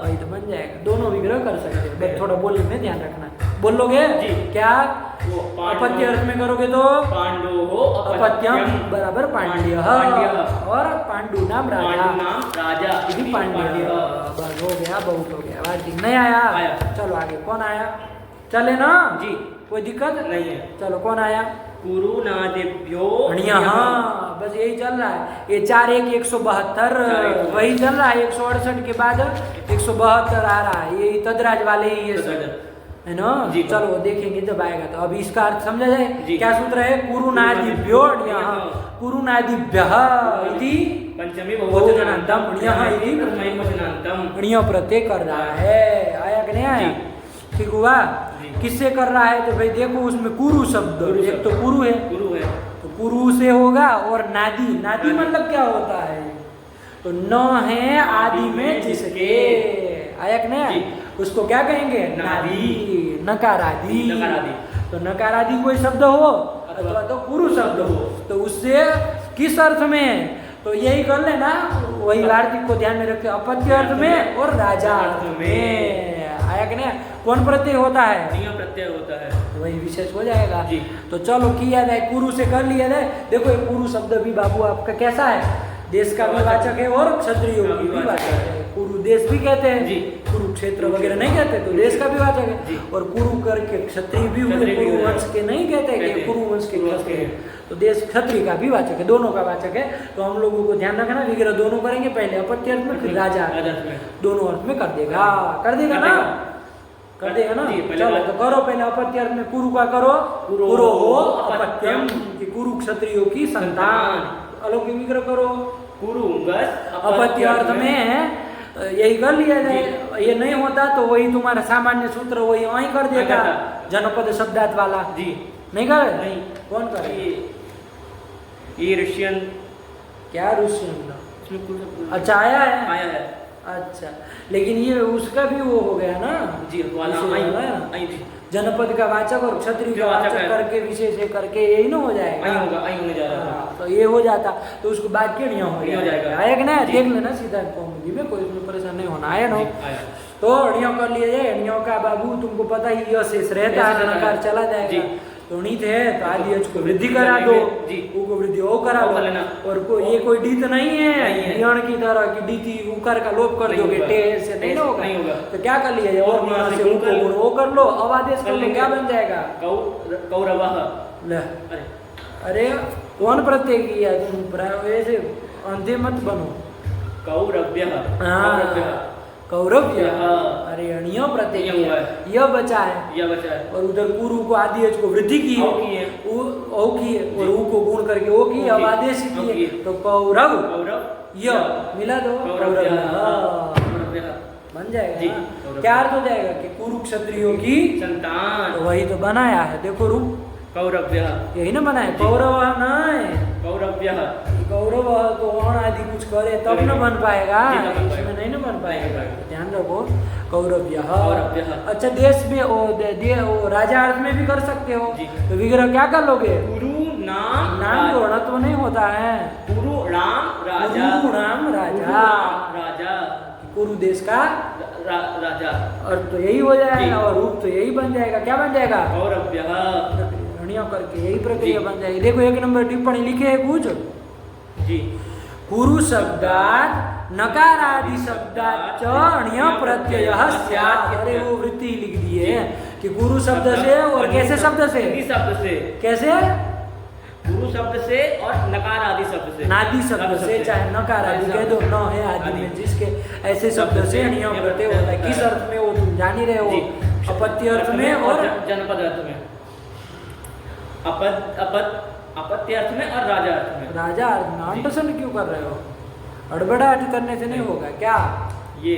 Speaker 1: वही तो बन जाएगा। दोनों विग्रह कर सकते हैं, बस थोड़ा बोलने में ध्यान रखना। बोल लोगे क्या, अपत्य अर्थ में करोगे तो
Speaker 2: पांडु
Speaker 1: अपत्यम बराबर पांड्य, और पांडु नाम राजा, यदि पांड्य, बस हो गया, बहुत हो गया, वार्तिक नहीं आया। चलो आगे कौन आया, चले ना
Speaker 2: जी,
Speaker 1: कोई दिक्कत
Speaker 2: नहीं है।
Speaker 1: चलो कौन आया,
Speaker 2: कुरुनादिभ्यो,
Speaker 1: हाँ बस यही चल रहा है, ये 4 1 172 वही चल रहा है, 168 के बाद 172 आ रहा है, ये तदराज वाले ही ये है ना। चलो देखेंगे जब आएगा, तो अभी इसका अर्थ समझा जाए, क्या सूत्र है, कुरुनादिभ्यो, कुरुनादिभ्यः इति
Speaker 2: पंचमी
Speaker 1: बहुवचनान्तं, ण्य प्रत्यय कर रहा है, आया कि नहीं आया, ठीक हुआ। किससे कर रहा है, तो भाई देखो उसमें कुरु शब्द, एक तो कुरु है, तो कुरु से होगा, और नादी, नादी मतलब क्या होता है, तो न है आदि में जिसके, आया कि नहीं, उसको क्या कहेंगे, नादी, नकारादि। तो नकारादि कोई शब्द हो अथवा तो कुरु शब्द हो, तो उससे किस अर्थ में, तो यही कर लेना, वही वार्तिक को ध्यान में रखते, अपत्य अर्थ में और राजा अर्थ में, आया कि नहीं। कौन प्रत्यय होता है,
Speaker 2: प्रत्यय होता है,
Speaker 1: तो वही विशेष हो जाएगा जी। तो चलो किया जाए, कुरु से कर लिया जाए। देखो ये कुरु शब्द भी बाबू आपका कैसा है, देश का भी वाचक है और क्षत्रियो की भी वाचक है। कुरु देश भी कहते हैं
Speaker 2: जी।
Speaker 1: कुरुक्षेत्र वगैरह नहीं कहते, तो देश का भी वाचक
Speaker 2: जी।
Speaker 1: है। और कुरु करके क्षत्रिय भी हुए,
Speaker 2: क्षत्रिय भी
Speaker 1: कुरु
Speaker 2: हुए।
Speaker 1: वंश के नहीं कहते कि
Speaker 2: कहते हैं।
Speaker 1: कुरु वंश के
Speaker 2: कुरु वंश
Speaker 1: क्षत्रिय
Speaker 2: के।
Speaker 1: हैं। तो देश क्षत्रिय का भी वाचक है, दोनों का वाचक है। तो हम लोगों को ध्यान रखना, विग्रह दोनों करेंगे, पहले अपत्य अर्थ में फिर राजा
Speaker 2: राजा अर्थ में।
Speaker 1: दोनों अर्थ में कर देगा, कर देगा ना, कर देगा ना।
Speaker 2: जी, पहले
Speaker 1: चलो तो करो पहले अपत्य अर्थ में कुरु का करो,
Speaker 2: कुरो
Speaker 1: कुरो हो
Speaker 2: अपत्यम।
Speaker 1: अपत्यम, कि कुरु क्षत्रियो की संतान। अलौकिक विग्रह करो
Speaker 2: कुरुंगस
Speaker 1: अपत्य अर्थ में यही कर लिया जाए। ये नहीं होता तो वही तुम्हारा सामान्य सूत्र वही वही कर देता, जनपद शब्दार्थ वाला।
Speaker 2: जी
Speaker 1: नहीं करे?
Speaker 2: नहीं।
Speaker 1: कौन करे?
Speaker 2: ये रशियन
Speaker 1: क्या रुशियन?
Speaker 2: इसमें कुछ
Speaker 1: अच्छा आया है,
Speaker 2: आया है।
Speaker 1: अच्छा। लेकिन ये उसका भी वो हो गया ना,
Speaker 2: जी वाला
Speaker 1: इसे
Speaker 2: आई
Speaker 1: वाला।
Speaker 2: आई जी
Speaker 1: जनपद का वाचक और क्षत्रिय का
Speaker 2: वाचक
Speaker 1: वाचक
Speaker 2: है।
Speaker 1: करके विशेष करके यही ना हो जाएगा।
Speaker 2: आई होगा, आई होने जा रहा था।
Speaker 1: हाँ, तो ये हो जाता तो उसको वाक्य नहीं हो
Speaker 2: नहीं हो जाएगा।
Speaker 1: आया कि नहीं?
Speaker 2: जी।
Speaker 1: देख लेना सीधा कौमुदी में, कोई इसमें परेशान नहीं होना। आया ना?
Speaker 2: जी, आया।
Speaker 1: तो अणियों कर लिया जाए। अणियों का बाबू तुमको पता ही यह शेष रहता है, णकार चला जाएगा।
Speaker 2: जी।
Speaker 1: तो णित है तो आदि अच को वृद्धि करा दो,
Speaker 2: जी।
Speaker 1: ऊ को वृद्धि ओ करा
Speaker 2: ओ कर
Speaker 1: दो।
Speaker 2: लेना।
Speaker 1: और ये कोई डीत नहीं है,
Speaker 2: नहीं है।
Speaker 1: नियण की तरह की डीती उकार का लोप कर
Speaker 2: नहीं
Speaker 1: दोगे,
Speaker 2: होगा।
Speaker 1: टे से नहीं होगा।
Speaker 2: नहीं होगा।
Speaker 1: तो क्या कर लिया जाए? और गुणा से ऊ को गुण ओ कर लो, अब आदेश कर लो, क्या बन जाएगा?
Speaker 2: कौरवः।
Speaker 1: ले
Speaker 2: अरे
Speaker 1: अरे कौन प्रत्यय किया तुम? ऐसे अंधे मत बनो।
Speaker 2: कौरव्यः।
Speaker 1: हाँ,
Speaker 2: कौरव्यः।
Speaker 1: कौरव्य।
Speaker 2: हाँ।
Speaker 1: अरे अणियो प्रत्यय
Speaker 2: ये
Speaker 1: किया,
Speaker 2: हुआ है।
Speaker 1: यह बचा है।
Speaker 2: यह बचा है।
Speaker 1: और उधर कुरु को आदि अच को वृद्धि की
Speaker 2: औ की है।
Speaker 1: ओ की है, और ऊ को गुण करके ओ की,
Speaker 2: ओ
Speaker 1: अब
Speaker 2: की।
Speaker 1: आदेश
Speaker 2: औ
Speaker 1: की
Speaker 2: की
Speaker 1: है।
Speaker 2: है।
Speaker 1: तो कौरव
Speaker 2: कौरव
Speaker 1: यह मिला दो,
Speaker 2: कौरव्यः।
Speaker 1: कौरव्य। हाँ,
Speaker 2: कौरव्यः।
Speaker 1: बन जाएगा
Speaker 2: जी,
Speaker 1: ना?
Speaker 2: कौरव।
Speaker 1: क्या अर्थ हो जाएगा कि कुरु क्षत्रियो की,
Speaker 2: संतान।
Speaker 1: तो वही तो बनाया है। देखो रूप
Speaker 2: कौरव्यः।
Speaker 1: यही ना बनाया, कौरव नहीं।
Speaker 2: कौरव्यः।
Speaker 1: गौरव तो और आदि कुछ करे तब न बन पाएगा,
Speaker 2: जी, तब बन
Speaker 1: इसमें
Speaker 2: पाएगा।
Speaker 1: नहीं ना बन पाएगा।
Speaker 2: नहीं बन पाएगा।
Speaker 1: ध्यान रखो कौरव्य।
Speaker 2: कौरव्यः।
Speaker 1: अच्छा, देश में वो राजा अर्थ में भी कर सकते हो।
Speaker 2: जी।
Speaker 1: तो विग्रह क्या कर लोगे?
Speaker 2: कुरु नाम
Speaker 1: नाम जोड़ना तो नहीं होता है।
Speaker 2: कुरु राम राजा।
Speaker 1: कुरु नाम
Speaker 2: कुरु
Speaker 1: राजा,
Speaker 2: नाम राजा।
Speaker 1: कुरु देश का
Speaker 2: राजा।
Speaker 1: अर्थ तो यही हो
Speaker 2: जी।
Speaker 1: जाएगा और रूप तो यही बन जाएगा। क्या बन जाएगा?
Speaker 2: कौरव्यः।
Speaker 1: रणियों करके यही प्रक्रिया
Speaker 2: जी।
Speaker 1: बन जाएगी। देखो 1 नंबर टिप्पणी लिखे है कुछ।
Speaker 2: जी
Speaker 1: कुरु शब्दात नकार आदि शब्दात अण्य प्रत्यय स्यात्। अरे वो वृत्ति लिख दी है कि गुरु शब्द से और कैसे शब्द से?
Speaker 2: हिंदी शब्द से।
Speaker 1: कैसे?
Speaker 2: गुरु शब्द से और नकार आदि शब्द से।
Speaker 1: नादि शब्द से, चाहे नकार आदि कह दो, न है आदि में जिसके, ऐसे शब्द से नियम प्रत्यय होता है। किस अर्थ में वो तुम जान ही रहे हो?
Speaker 2: जी।
Speaker 1: अपत्य अर्थ में और
Speaker 2: जनपद अर्थ में। अपत्य अर्थ में और राजा अर्थ में।
Speaker 1: राजा अर्थ में अंडरस्टैंड क्यों कर रहे हो? अड़बड़ाहट करने से नहीं होगा क्या?
Speaker 2: ये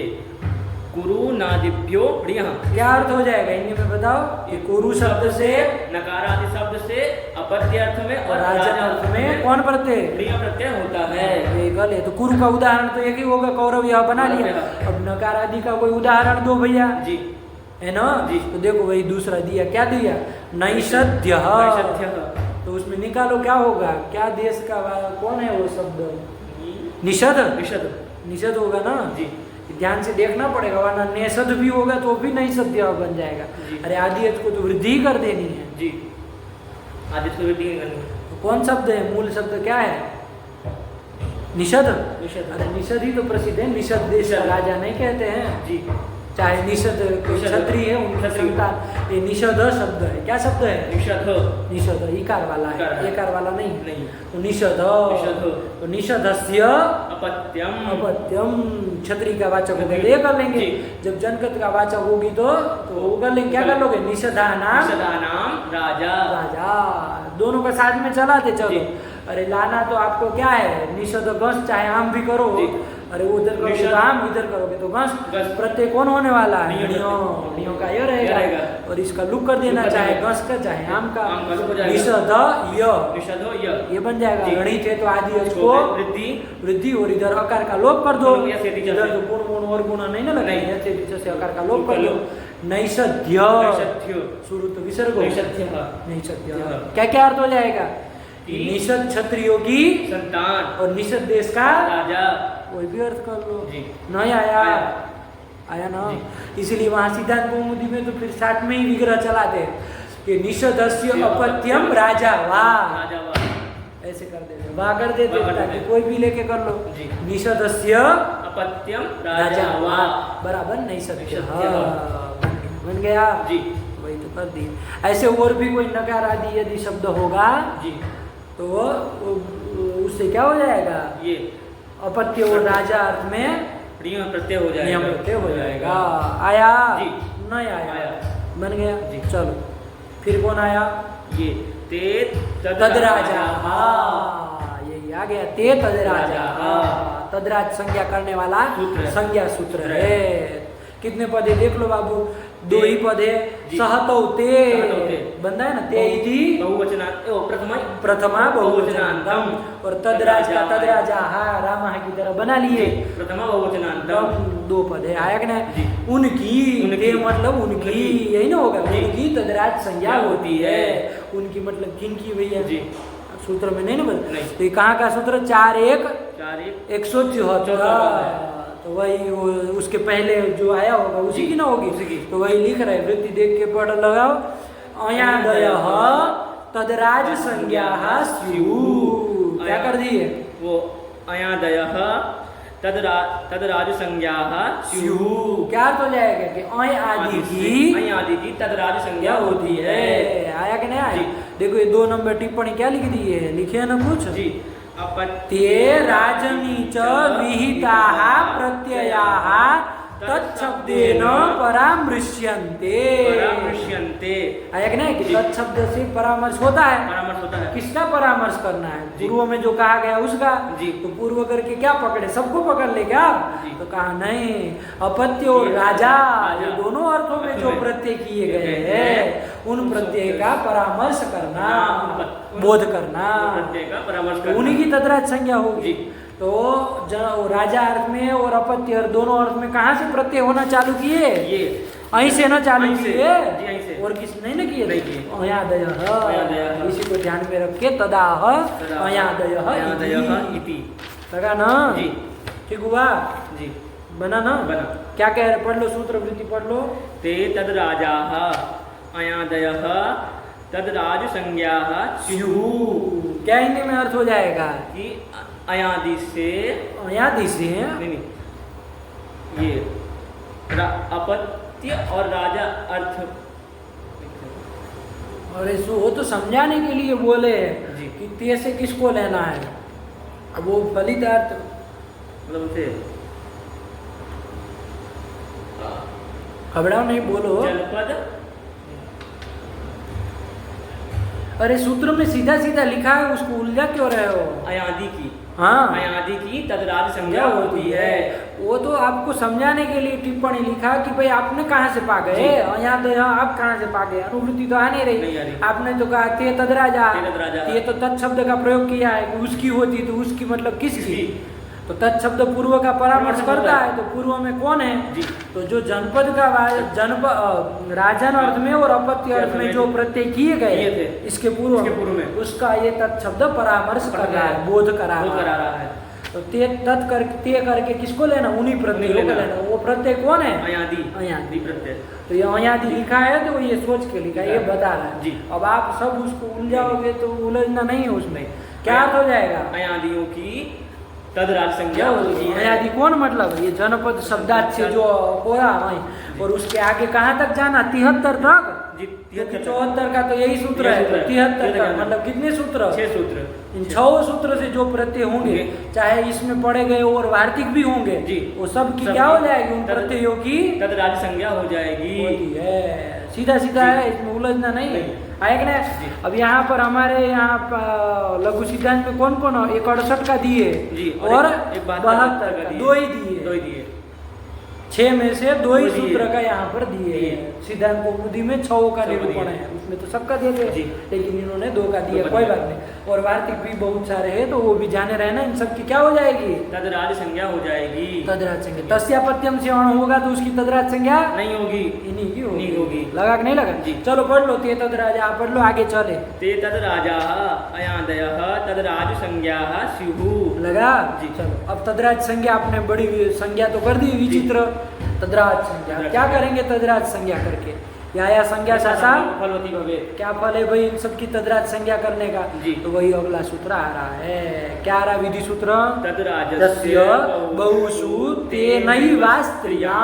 Speaker 2: कुरु नादिभ्यो प्रियः।
Speaker 1: क्या अर्थ हो जाएगा हिंदी में बताओ? कि कुरु शब्द से
Speaker 2: नकार आदि शब्द से अपत्य अर्थ में
Speaker 1: और राजा अर्थ में कौन प्रत्यय?
Speaker 2: प्रिय प्रत्यय होता है।
Speaker 1: ये गल है। तो कुरु का उदाहरण तो एक ही होगा, कौरव यह बना लिया। अब नकार आदि का कोई उदाहरण दो भैया,
Speaker 2: जी
Speaker 1: है ना?
Speaker 2: जी।
Speaker 1: तो देखो वही दूसरा दिया, क्या दिया? नैषध्य।
Speaker 2: नैषध्यः।
Speaker 1: तो उसमें निकालो क्या होगा? क्या देश का कौन है वो शब्द? निषद।
Speaker 2: निषद।
Speaker 1: निषद होगा ना?
Speaker 2: जी
Speaker 1: ध्यान से देखना पड़ेगा, वरना नेषद भी होगा तो भी नैषध्य बन जाएगा।
Speaker 2: जी।
Speaker 1: अरे आदि को तो वृद्धि कर देनी है।
Speaker 2: जी आदित्य को वृद्धि करनी।
Speaker 1: तो कौन शब्द है? मूल शब्द क्या है? निषद।
Speaker 2: निषद।
Speaker 1: अरे निषद ही तो प्रसिद्ध है। निषद देश का राजा नहीं कहते हैं?
Speaker 2: जी
Speaker 1: चाहे निषद क्षत्रिय है, उनकी
Speaker 2: क्षत्रिय।
Speaker 1: संतान। ये निषद शब्द है। क्या शब्द है?
Speaker 2: निषद।
Speaker 1: निषद इकार वाला है,
Speaker 2: इकार।
Speaker 1: एकार वाला नहीं।
Speaker 2: नहीं।
Speaker 1: तो निषद।
Speaker 2: निषद।
Speaker 1: तो निषदस्य
Speaker 2: अपत्यम।
Speaker 1: अपत्यम क्षत्रिय का वाचक होगा, ये कर लेंगे।
Speaker 2: जी।
Speaker 1: जब जनकत का वाचक होगी तो वो कर लेंगे। क्या कर लोगे? निषदा नाम
Speaker 2: निषदानाम राजा।
Speaker 1: राजा। दोनों का साथ में चलाते चलो।
Speaker 2: जी।
Speaker 1: अरे लाना तो आपको क्या है? निषद गस, चाहे आम भी करो।
Speaker 2: जी।
Speaker 1: अरे उधर करोगे
Speaker 2: निषद।
Speaker 1: तो आम, इधर करोगे तो गस।
Speaker 2: गस।
Speaker 1: प्रत्यय कौन होने वाला है?
Speaker 2: नियो।
Speaker 1: नियो। नियो का यह
Speaker 2: यह रहेगा।
Speaker 1: रहेगा। और इसका लुक कर देना,
Speaker 2: लुक कर
Speaker 1: चाहे
Speaker 2: देंगे।
Speaker 1: गस का चाहे आम का।
Speaker 2: आम का लुक हो जाएगा।
Speaker 1: निषद य,
Speaker 2: निषदो य।
Speaker 1: ये बन जाएगा।
Speaker 2: जी।
Speaker 1: गणित है तो आदि उसको
Speaker 2: वृद्धि।
Speaker 1: वृद्धि, और इधर अकार का लोप कर दो।
Speaker 2: या सेधी
Speaker 1: इधर
Speaker 2: चसे।
Speaker 1: तो गुण और गुण नहीं ना
Speaker 2: नहीं।
Speaker 1: लगेगा, से अकार का लोप
Speaker 2: कर
Speaker 1: कर
Speaker 2: लो।
Speaker 1: दो। नैषध्य।
Speaker 2: नैषध्य।
Speaker 1: शुरू तो विसर्ग हो।
Speaker 2: नैषध्यः।
Speaker 1: नैषध्य। क्या क्या अर्थ हो जाएगा?
Speaker 2: कि
Speaker 1: निषद क्षत्रियो की
Speaker 2: संतान
Speaker 1: और निषद देश का
Speaker 2: राजा।
Speaker 1: कोई भी अर्थ कर लो।
Speaker 2: जी।
Speaker 1: नहीं आया?
Speaker 2: आया।
Speaker 1: आया ना? इसीलिए वहां सिद्धांत कौमुदी में तो फिर साथ में ही विग्रह चलाते हैं कि निषदस्य अपत्यम राजा वाह।
Speaker 2: राजा वाह।
Speaker 1: ऐसे कर देते, वा कर देते
Speaker 2: वा कर
Speaker 1: ताकि
Speaker 2: देते।
Speaker 1: कोई भी लेके कर लो।
Speaker 2: जी।
Speaker 1: निषदस्य
Speaker 2: अपत्यम
Speaker 1: राजा
Speaker 2: राजा
Speaker 1: वा
Speaker 2: वा।
Speaker 1: बराबर नहीं सत्य
Speaker 2: निषद्य
Speaker 1: बन गया।
Speaker 2: जी
Speaker 1: वही तो कर दी। ऐसे और भी कोई नकार आदि यदि शब्द होगा
Speaker 2: जी
Speaker 1: तो उससे क्या हो जाएगा?
Speaker 2: ये
Speaker 1: अपत्य और राजा अर्थ में
Speaker 2: नियम प्रत्यय हो जाएगा।
Speaker 1: नियम प्रत्यय हो जाएगा। आया
Speaker 2: जी।
Speaker 1: नहीं आया?
Speaker 2: आया।
Speaker 1: बन गया।
Speaker 2: जी।
Speaker 1: चलो फिर कौन आया?
Speaker 2: ये ते
Speaker 1: तद राजा। हाँ यही आ गया, ते तद राजा। हाँ तदराज संज्ञा करने वाला
Speaker 2: सूत्र है।
Speaker 1: संज्ञा सूत्र है। कितने पद है देख लो बाबू, दो ही पद है।
Speaker 2: जी।
Speaker 1: सहतौ ते
Speaker 2: सहतौ ते।
Speaker 1: बनता है ना, ते इति
Speaker 2: बहुवचनात्
Speaker 1: प्रथमा बहुवचनांतम। और तदराज का तदराजा हा राम की तरह बना लिए।
Speaker 2: प्रथमा बहुवचनांतम।
Speaker 1: दो पद है, आया कि
Speaker 2: जी।
Speaker 1: नहीं? उनकी ते मतलब उनकी, यही ना होगा?
Speaker 2: जी।
Speaker 1: उनकी तदराज संज्ञा होती है।
Speaker 2: है।
Speaker 1: उनकी मतलब किनकी भैया?
Speaker 2: जी।
Speaker 1: सूत्र में नहीं ना
Speaker 2: नहीं।
Speaker 1: बता। तो ये कहाँ का सूत्र? 4-1
Speaker 2: चार एक
Speaker 1: 174। तो वही वो उसके पहले जो आया होगा उसी
Speaker 2: जी,
Speaker 1: की ना होगी।
Speaker 2: उसी की।
Speaker 1: तो वही लिख रहे, वृत्ति देख के पढ़ लगाओ। अयादयः तदराज संज्ञा स्युः। क्या कर दिए?
Speaker 2: वो अयादयः तदराज संज्ञाः स्युः।
Speaker 1: क्या अर्थ हो जाएगा कि अय आदि की
Speaker 2: अय आदि की तदराज संज्ञा
Speaker 1: क्या
Speaker 2: होती है।
Speaker 1: आया कि नहीं आया?
Speaker 2: जी।
Speaker 1: देखो ये 2 नंबर टिप्पणी क्या लिख दी है, लिखे है ना कुछ?
Speaker 2: जी अपत्य
Speaker 1: ते राजनी च विहिताः प्रत्ययाः तत्शब्देन परामृश्यन्ते।
Speaker 2: परामृश्यन्ते।
Speaker 1: आया कि नहीं कि
Speaker 2: जी।
Speaker 1: तत्शब्द से परामर्श होता है।
Speaker 2: परामर्श होता है।
Speaker 1: किसका परामर्श करना है?
Speaker 2: जी।
Speaker 1: पूर्व में जो कहा गया उसका।
Speaker 2: जी।
Speaker 1: तो पूर्व करके क्या पकड़े? सबको पकड़ ले क्या?
Speaker 2: जी।
Speaker 1: तो कहा नहीं, अपत्य और राजा ये दोनों अर्थों में जो
Speaker 2: में
Speaker 1: प्रत्यय किए गए
Speaker 2: गए
Speaker 1: हैं
Speaker 2: हैं,
Speaker 1: उन प्रत्यय का परामर्श करना,
Speaker 2: उन-
Speaker 1: बोध करना,
Speaker 2: प्रत्यय का परामर्श करना।
Speaker 1: उन्हीं की तदराज संज्ञा होगी।
Speaker 2: जी।
Speaker 1: तो वो राजा अर्थ में और अपत्य अर्थ दोनों अर्थ में कहाँ से प्रत्यय होना चालू किए?
Speaker 2: ये
Speaker 1: अहीं से ना चालू
Speaker 2: अहीं से।
Speaker 1: किए।
Speaker 2: जी, अहीं से।
Speaker 1: और किस नहीं ना किए?
Speaker 2: नहीं किए।
Speaker 1: अयादयः।
Speaker 2: अयादयः।
Speaker 1: इसी को ध्यान में रख के तदाह अयादयः
Speaker 2: अयादयः
Speaker 1: इति।
Speaker 2: इति।
Speaker 1: लगा ना?
Speaker 2: जी।
Speaker 1: ठीक हुआ?
Speaker 2: जी
Speaker 1: बना ना?
Speaker 2: बना।
Speaker 1: क्या कह रहे? पढ़ लो सूत्र वृत्ति पढ़ लो।
Speaker 2: ते तदराजाः अयादयः तदराज संज्ञाः स्युः।
Speaker 1: क्या हिंदी में अर्थ हो जाएगा?
Speaker 2: कि अयादि से
Speaker 1: अयादि से
Speaker 2: नहीं ये अपत्य और राजा अर्थ।
Speaker 1: और इसको वो तो समझाने के लिए बोले
Speaker 2: जी।
Speaker 1: कि ते से किसको लेना है। अब वो फलित अर्थ
Speaker 2: मतलब उसे
Speaker 1: घबराओ नहीं, बोलो।
Speaker 2: जनपद।
Speaker 1: अरे सूत्र में सीधा सीधा लिखा है, उसको उलझा क्यों रहे हो?
Speaker 2: अयादि की।
Speaker 1: हाँ
Speaker 2: अयादि की तदराज संज्ञा होती है।
Speaker 1: वो तो आपको समझाने के लिए टिप्पणी लिखा कि भाई आपने कहाँ से पा गए?
Speaker 2: जी।
Speaker 1: यहाँ तो यहाँ आप कहाँ से पा गए? अनुवृत्ति तो आ नहीं
Speaker 2: नहीं
Speaker 1: रही।
Speaker 2: आ रही।
Speaker 1: आपने तो कहा ते तदराजा,
Speaker 2: ते तदराजा।
Speaker 1: ये तो तत्शब्द का प्रयोग किया है कि उसकी होती, तो उसकी मतलब किसकी?
Speaker 2: जी।
Speaker 1: तो तत्शब्द पूर्व का परामर्श करता है, तो पूर्व में कौन है?
Speaker 2: जी।
Speaker 1: तो जो जनपद का राजन अर्थ में और अपत्य अर्थ में जो प्रत्यय किए गए
Speaker 2: किए थे।
Speaker 1: इसके पूर्व
Speaker 2: में
Speaker 1: उसका ये तत्शब्द परामर्श कर रहा है, बोध करा
Speaker 2: रहा है।
Speaker 1: तो ते तत् कर ते करके किसको लेना? उन्हीं प्रत्ययों को लेना। वो प्रत्यय कौन है?
Speaker 2: अयादि।
Speaker 1: अयादि
Speaker 2: प्रत्यय।
Speaker 1: तो ये अयादि लिखा है तो ये सोच के लिखा है, ये बता रहा है।
Speaker 2: जी।
Speaker 1: अब आप सब उसको उलझाओगे तो उलझना नहीं है उसमें। क्या अर्थ हो जाएगा?
Speaker 2: अयादियों की तदराज संज्ञा होती है।
Speaker 1: अयादि कौन मतलब? ये जनपद शब्दार्थ से जो हो रहा है, और उसके आगे कहाँ तक जाना? 73 तक।
Speaker 2: जी,
Speaker 1: 74 का तो यही सूत्र है। 73 तक मतलब कितने सूत्र?
Speaker 2: 6 सूत्र।
Speaker 1: इन 6 सूत्र से जो प्रत्यय होंगे, चाहे इसमें पढ़े गए और वार्तिक भी होंगे,
Speaker 2: जी।
Speaker 1: वो सब की क्या हो जाएगी? उन प्रत्ययों की
Speaker 2: तदराज संज्ञा हो जाएगी।
Speaker 1: होती है। सीधा सीधा है, इसमें उलझना नहीं। आया कि नहीं?
Speaker 2: जी।
Speaker 1: अब यहाँ पर हमारे यहाँ लघु सिद्धांत में कौन कौन? एक 68 का दिए
Speaker 2: जी,
Speaker 1: और
Speaker 2: एक
Speaker 1: 72 का, 2 ही दिए। 6 में से 2 ही सूत्र का यहाँ पर दिए। सिद्धांत कौमुदी में 6 का निरूपण है, उसमें तो सबका दिए थे, लेकिन इन्होंने 2 का दिया। कोई बात नहीं। और वार्तिक भी बहुत सारे हैं, तो वो भी जाने रहना। इन सब की क्या हो जाएगी?
Speaker 2: तदराज संज्ञा हो जाएगी।
Speaker 1: तदराज संज्ञा। तस्यापत्यम से अण होगा तो उसकी तदराज संज्ञा
Speaker 2: नहीं होगी।
Speaker 1: इन्हीं की
Speaker 2: नहीं होगी।
Speaker 1: लगा कि नहीं लगा?
Speaker 2: जी।
Speaker 1: चलो पढ़ लो। ते तदराज, आप पढ़ लो, आगे चले।
Speaker 2: ते तदराजाः अयादयः तदराज संज्ञाः स्युः।
Speaker 1: लगा?
Speaker 2: जी।
Speaker 1: चलो अब तदराज संज्ञा आपने बड़ी संज्ञा तो कर दी, विचित्र तदराज संज्ञा। क्या करेंगे तदराज संज्ञा करके? या संज्ञा सासा
Speaker 2: फलवती भवेत्।
Speaker 1: क्या फल है भाई इन सबकी तद्राज संज्ञा करने का?
Speaker 2: जी।
Speaker 1: तो वही अगला सूत्र आ रहा है। क्या आ रहा विधि सूत्र?
Speaker 2: तद्राजस्य
Speaker 1: बहुषु तेनैवा स्त्रियां।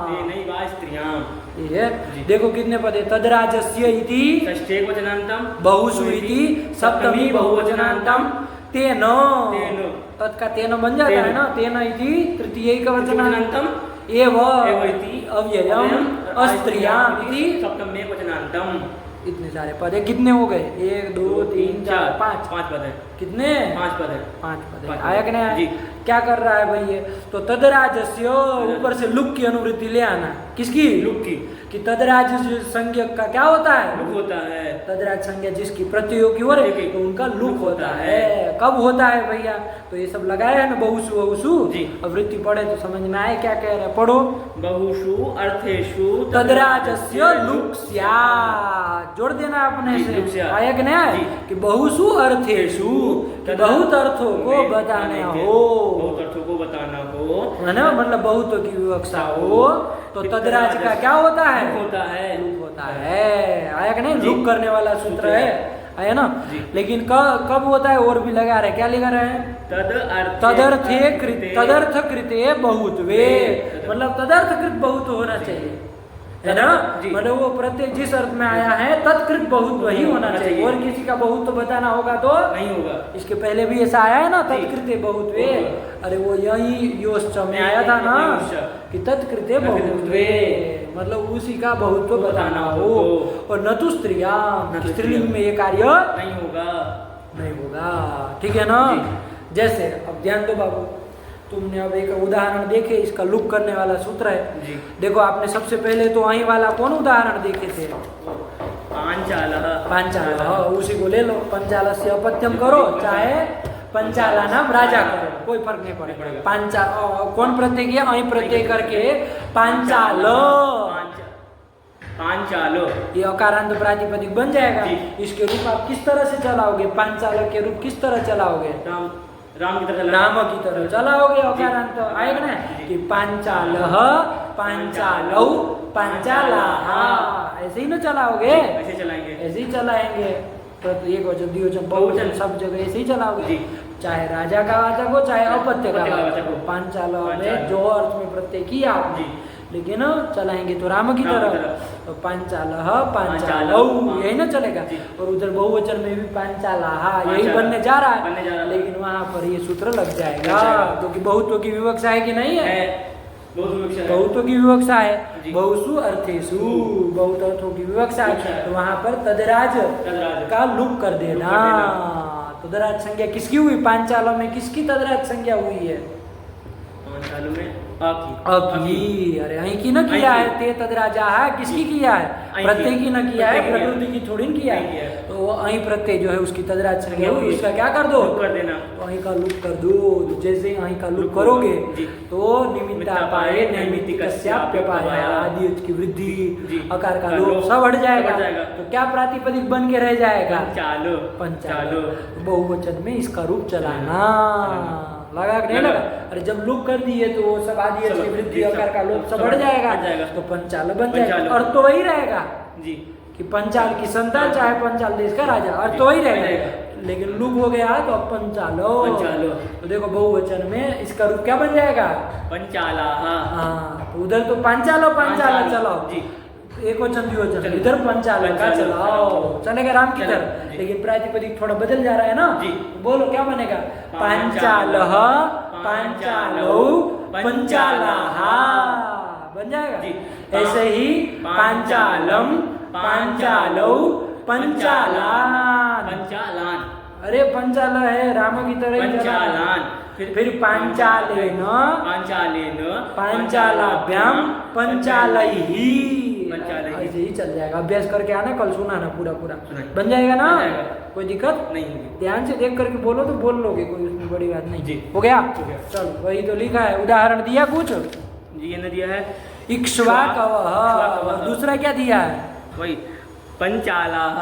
Speaker 2: तेनैवा स्त्रियां।
Speaker 1: ये है। देखो कितने पद है? तद्राजस्य इति
Speaker 2: षष्ठे वचनांतम,
Speaker 1: बहुषु इति सप्तमी बहुवचनांतम, तेन
Speaker 2: तेन
Speaker 1: तत्का तेन बन जाता है ना, तेन इति तृतीय का वचनांतम एव
Speaker 2: इति
Speaker 1: अव्ययम अस्त्रियाम इति
Speaker 2: सप्तमे वचनांतम।
Speaker 1: इतने सारे पद है। कितने हो गए? 1 2 3 4 5
Speaker 2: 5 पद है।
Speaker 1: कितने?
Speaker 2: 5 पद है।
Speaker 1: 5 पद है।
Speaker 2: पाँच
Speaker 1: आया कि नहीं आया?
Speaker 2: जी।
Speaker 1: क्या कर रहा है भाई ये? तो तदराजस्य ऊपर से लुक की अनुवृत्ति ले आना। किसकी?
Speaker 2: लुक की।
Speaker 1: कि तदराज संज्ञक का क्या होता है?
Speaker 2: लुक होता है।
Speaker 1: तदराज संज्ञा जिसकी प्रत्ययों की ओर है तो उनका लुक होता है। कब होता है भैया? तो ये सब लगाया है ना बहुषु बहुषु।
Speaker 2: जी।
Speaker 1: अब वृत्ति पढ़े तो समझ में आए क्या कह रहे हैं? पढ़ो।
Speaker 2: बहुषु अर्थेषु
Speaker 1: तदराजस्य लुक स्यात्। जोड़ देना अपने
Speaker 2: जी, लुक
Speaker 1: से।
Speaker 2: स्यात्।
Speaker 1: आया कि नहीं आया?
Speaker 2: जी।
Speaker 1: कि बहुषु अर्थेषु कि बहुत अर्थों को बताने हो,
Speaker 2: बहुत अर्थों को बताना हो,
Speaker 1: है ना, मतलब बहुतों की विवक्षा हो तो तदराज का क्या होता है?
Speaker 2: लुक होता है।
Speaker 1: लुक होता है। आया कि नहीं? लुक करने वाला सूत्र है। आया ना?
Speaker 2: जी।
Speaker 1: लेकिन कब होता है? और भी लगा रहे। क्या लिखा रहे हैं? तदर्थे तदर्थ कृते बहुत्वे, मतलब तदर्थकृत बहुत होना चाहिए, है ना? मतलब वो प्रत्येक जिस अर्थ में आया है तत्कृत बहुत वही होना चाहिए। और किसी का बहुत तो बताना होगा तो
Speaker 2: नहीं होगा।
Speaker 1: इसके पहले भी ऐसा आया है ना, तत्कृते बहुत्वे। अरे वो यही योश्च में आया था ना कि तत्कृते बहुत्वे, मतलब उसी का बहुत तो बताना हो। और न तो स्त्रियां, स्त्रीलिंग में ये कार्य
Speaker 2: नहीं होगा।
Speaker 1: नहीं होगा। ठीक है ना? जैसे अब ध्यान दो बाबू, तुमने अब एक उदाहरण देखे, इसका लुक करने वाला सूत्र है।
Speaker 2: जी।
Speaker 1: देखो आपने सबसे पहले तो અહીં वाला कौन उदाहरण देखे थे?
Speaker 2: पांचालः।
Speaker 1: पांचालः, उसी को ले लो। पंचालस्य अपत्यम करो, चाहे पंचाला नाम राजा करो, कोई फर्क नहीं पड़ेगा। पांचा कौन प्रत्यय किया? અહીં प्रत्यय करके पांचाल,
Speaker 2: पांचालो,
Speaker 1: ये अकारांत प्रातिपदिक बन जाएगा। इसके रूप आप किस तरह से चलाओगे? पांचाल के रूप किस तरह चलाओगे?
Speaker 2: राम की तरह,
Speaker 1: नाम की तरह चलाओगे। अकारांत आएगा ना कि पांचालः, पांचालौ, पांचालाः, ऐसे ही ना चलाओगे?
Speaker 2: ऐसे चलाएंगे।
Speaker 1: ऐसे ही चलाएंगे। तो एक वचन द्विवचन बहुवचन सब जगह ऐसे ही चलाओगे। चाहे राजा का वाचक हो चाहे अपत्य का वाचक हो। पांचाल में जो अर्थ में प्रत्यय किया आपने, लेकिन चलाएंगे तो राम की तरह। तो पांचालः, पांचालौ, यही ना चलेगा। और उधर बहुवचन में भी पांचालाः यही बनने जा रहा है, लेकिन वहां पर ये सूत्र लग जाएगा क्योंकि बहुत्व की विवक्षा है कि नहीं है? बहुतों की विवक्षा है। बहुषु अर्थेषु, बहुत अर्थों की विवक्षा है, तो वहां पर तदराज का लुक कर देना। तदराज संज्ञा किसकी हुई? पांचालों में किसकी तदराज संज्ञा हुई है?
Speaker 2: पांचालों में
Speaker 1: अकी। अरे અહીં की न किया है, ते तदराजा है, किसकी किया है? प्रत्यय की न किया है, प्रकृति की थोड़ी न किया है। तो અહીં प्रत्यय जो है उसकी तदराज संज्ञा हुई, उसका क्या कर दो?
Speaker 2: कर देना।
Speaker 1: तो અહીં का लुक कर दो। तो जैसे અહીં का लुक करोगे तो निमित्ता पाए नैमित्तिकस्याप्यपाया आदि की वृद्धि, अकार का लोप सब हट जाएगा। तो क्या प्रातिपदिक बन के रह जाएगा?
Speaker 2: पंचालो।
Speaker 1: पंचालो। बहुवचन में इसका रूप चलाना। लगा कि नहीं लगा? अरे जब लुक कर दिए तो वो सब आदि की वृद्धि, अकार का लोप सब हट जाएगा, तो पंचाल बन जाएगा। अर्थ तो वही रहेगा
Speaker 2: जी
Speaker 1: कि पंचाल की संतान चाहे पंचाल देश का राजा, अर्थ तो वही रहेगा। लेकिन लुक हो गया तो अब पंचालो। तो देखो बहुवचन में इसका रूप क्या बन जाएगा?
Speaker 2: पंचालाः।
Speaker 1: हाँ, तो उधर तो पंचालो पंचाला चलाओ जी, एक वचन द्विवचन, इधर पंचाल का चलाओ, चलेगा राम की तरह। लेकिन प्रातिपदिक थोड़ा बदल जा रहा है ना, बोलो क्या बनेगा? पांचालः, पांचालौ, पंचालाः बन जाएगा। ऐसे ही पांचालम, पांचालौ, पंचालान।
Speaker 2: पंचालान,
Speaker 1: अरे पंचाल है राम की तरह ही
Speaker 2: पंचालान।
Speaker 1: फिर पांचालेन,
Speaker 2: पांचालेन,
Speaker 1: पांचालाभ्याम, पंचालैहि,
Speaker 2: पंचालैहि।
Speaker 1: ऐसे ही चल जाएगा। अभ्यास करके आना, कल सुनाना पूरा पूरा,
Speaker 2: सुनाएंगे।
Speaker 1: बन जाएगा ना?
Speaker 2: बन जाएगा।
Speaker 1: कोई दिक्कत
Speaker 2: नहीं होगी।
Speaker 1: ध्यान से देख करके बोलो तो बोल लोगे, कोई उसमें बड़ी बात नहीं।
Speaker 2: जी।
Speaker 1: हो गया?
Speaker 2: हो गया।
Speaker 1: चलो वही तो लिखा है। उदाहरण दिया कुछ?
Speaker 2: जी ये ने दिया है
Speaker 1: इक्ष्वाकवः, और दूसरा क्या दिया है?
Speaker 2: वही पंचालाः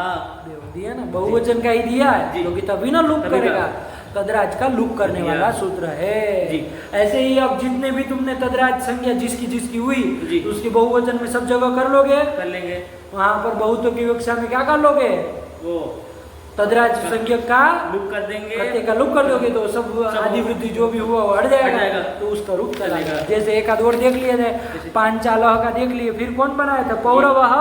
Speaker 1: दिया ना, बहुवचन का ही दिया है, क्योंकि तभी ना लुक
Speaker 2: तभी
Speaker 1: करेगा। तदराज का लुक करने
Speaker 2: जी,
Speaker 1: वाला
Speaker 2: हाँ।
Speaker 1: सूत्र है।
Speaker 2: जी।
Speaker 1: ऐसे ही अब जितने भी तुमने तदराज संज्ञा जिसकी जिसकी हुई
Speaker 2: जी।
Speaker 1: तो उसके बहुवचन में सब जगह कर लोगे।
Speaker 2: कर लेंगे।
Speaker 1: वहां पर बहुत्व की विवक्षा में क्या कर लोगे?
Speaker 2: वो
Speaker 1: तदराज संज्ञा का
Speaker 2: लुक कर देंगे।
Speaker 1: प्रत्यय का लुक कर दोगे तो सब आदि वृद्धि जो भी हुआ वो हट जाएगा, तो उसका रूप चला
Speaker 2: चलेगा।
Speaker 1: जाएगा। जैसे एक आध और देख लिए थे, पांचालह का देख लिए, फिर कौन बनाया था? पौरवः।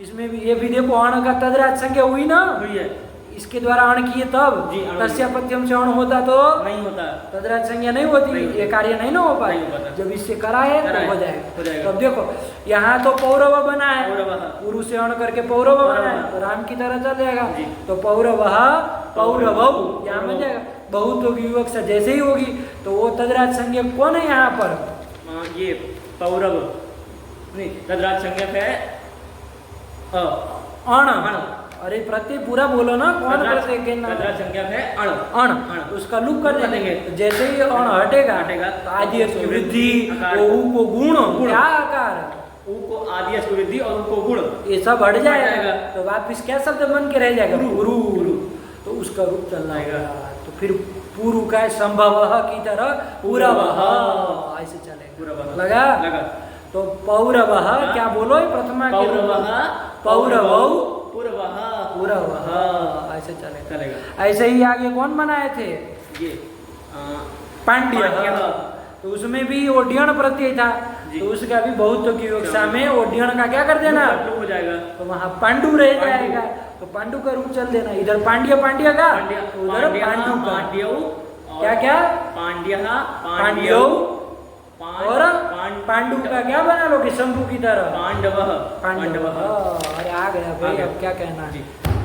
Speaker 1: इसमें भी ये भी देखो अण का तदराज संज्ञा हुई ना,
Speaker 2: हुई है।
Speaker 1: इसके द्वारा अण किए तब
Speaker 2: जी, अण।
Speaker 1: तस्यापत्यम से अण होता तो
Speaker 2: नहीं होता।
Speaker 1: तदराज संज्ञा नहीं होती,
Speaker 2: नहीं।
Speaker 1: ये कार्य नहीं ना हो पाए।
Speaker 2: नहीं हो पाता।
Speaker 1: जब इससे कराए तो
Speaker 2: कराए,
Speaker 1: हो
Speaker 2: हो
Speaker 1: जाएगा।
Speaker 2: जाएगा।
Speaker 1: तो अब देखो यहाँ तो पौरव बना है,
Speaker 2: पौरवः।
Speaker 1: पुरु से अण करके पौरव बना है,
Speaker 2: पौरवः।
Speaker 1: तो राम की तरह चल जाएगा।
Speaker 2: जी।
Speaker 1: तो पौरवः पौरवौ यहाँ मिल जाएगा। बहुत्व की विवक्षा जैसे ही होगी तो वो तदराज संज्ञा कौन है यहाँ पर?
Speaker 2: ये पौरव नहीं, तदराज संज्ञक है
Speaker 1: अण। अरे प्रत्यय पूरा बोलो ना, कौन प्रत्यय के नाम?
Speaker 2: तदराज संज्ञक है अण।
Speaker 1: अण,
Speaker 2: अण।
Speaker 1: उसका लुक कर
Speaker 2: कर
Speaker 1: देंगे।
Speaker 2: देंगे।
Speaker 1: जैसे ही अण हटेगा
Speaker 2: हटेगा,
Speaker 1: तो आदि की वृद्धि,
Speaker 2: आकार।
Speaker 1: ओ ऊ को गुण,
Speaker 2: गुण।
Speaker 1: क्या आकार,
Speaker 2: ऊ को आदि अस्क वृद्धि और ऊ को गुण।
Speaker 1: ये सब हट जाएगा
Speaker 2: जाएगा।
Speaker 1: तो वापिस क्या शब्द बन के रह जाएगा?
Speaker 2: पुरु।
Speaker 1: पुरु।
Speaker 2: पुरु।
Speaker 1: तो उसका रूप चलना
Speaker 2: आएगा।
Speaker 1: है। तो फिर पुरु का संभवः की तरह पुरवः ऐसे चलेगा।
Speaker 2: पुरवः।
Speaker 1: लगा?
Speaker 2: लगा।
Speaker 1: तो पौरवः क्या बोलो ये प्रथमा के रूप में?
Speaker 2: पौरवः
Speaker 1: पौरवौ
Speaker 2: पुरवः
Speaker 1: पुरवः ऐसे चलेगा।
Speaker 2: चलेगा।
Speaker 1: ऐसे ही आगे कौन बनाए थे?
Speaker 2: ये
Speaker 1: पांड्य।
Speaker 2: पांड्यः।
Speaker 1: तो उसमें भी ओड्यण प्रत्यय था,
Speaker 2: जी।
Speaker 1: तो उसका भी बहुत्व की विवक्षा में ओड्यण का क्या कर देना?
Speaker 2: लुक हो जाएगा।
Speaker 1: तो वहां पांडु रह
Speaker 2: पांडु।
Speaker 1: जाएगा, तो पांडु का रूप चल देना। इधर पांड्य पांड्य का,
Speaker 2: पांड्य
Speaker 1: तो उधर पांडु का।
Speaker 2: पांड्यौ
Speaker 1: क्या क्या?
Speaker 2: पांड्यः
Speaker 1: पांड्यौ और पांडु का क्या बना लोगे? शंभु की तरह
Speaker 2: पांडवः
Speaker 1: पांडवः। अरे आ गया भाई,
Speaker 2: आ गया।
Speaker 1: अब क्या कहना
Speaker 2: जी।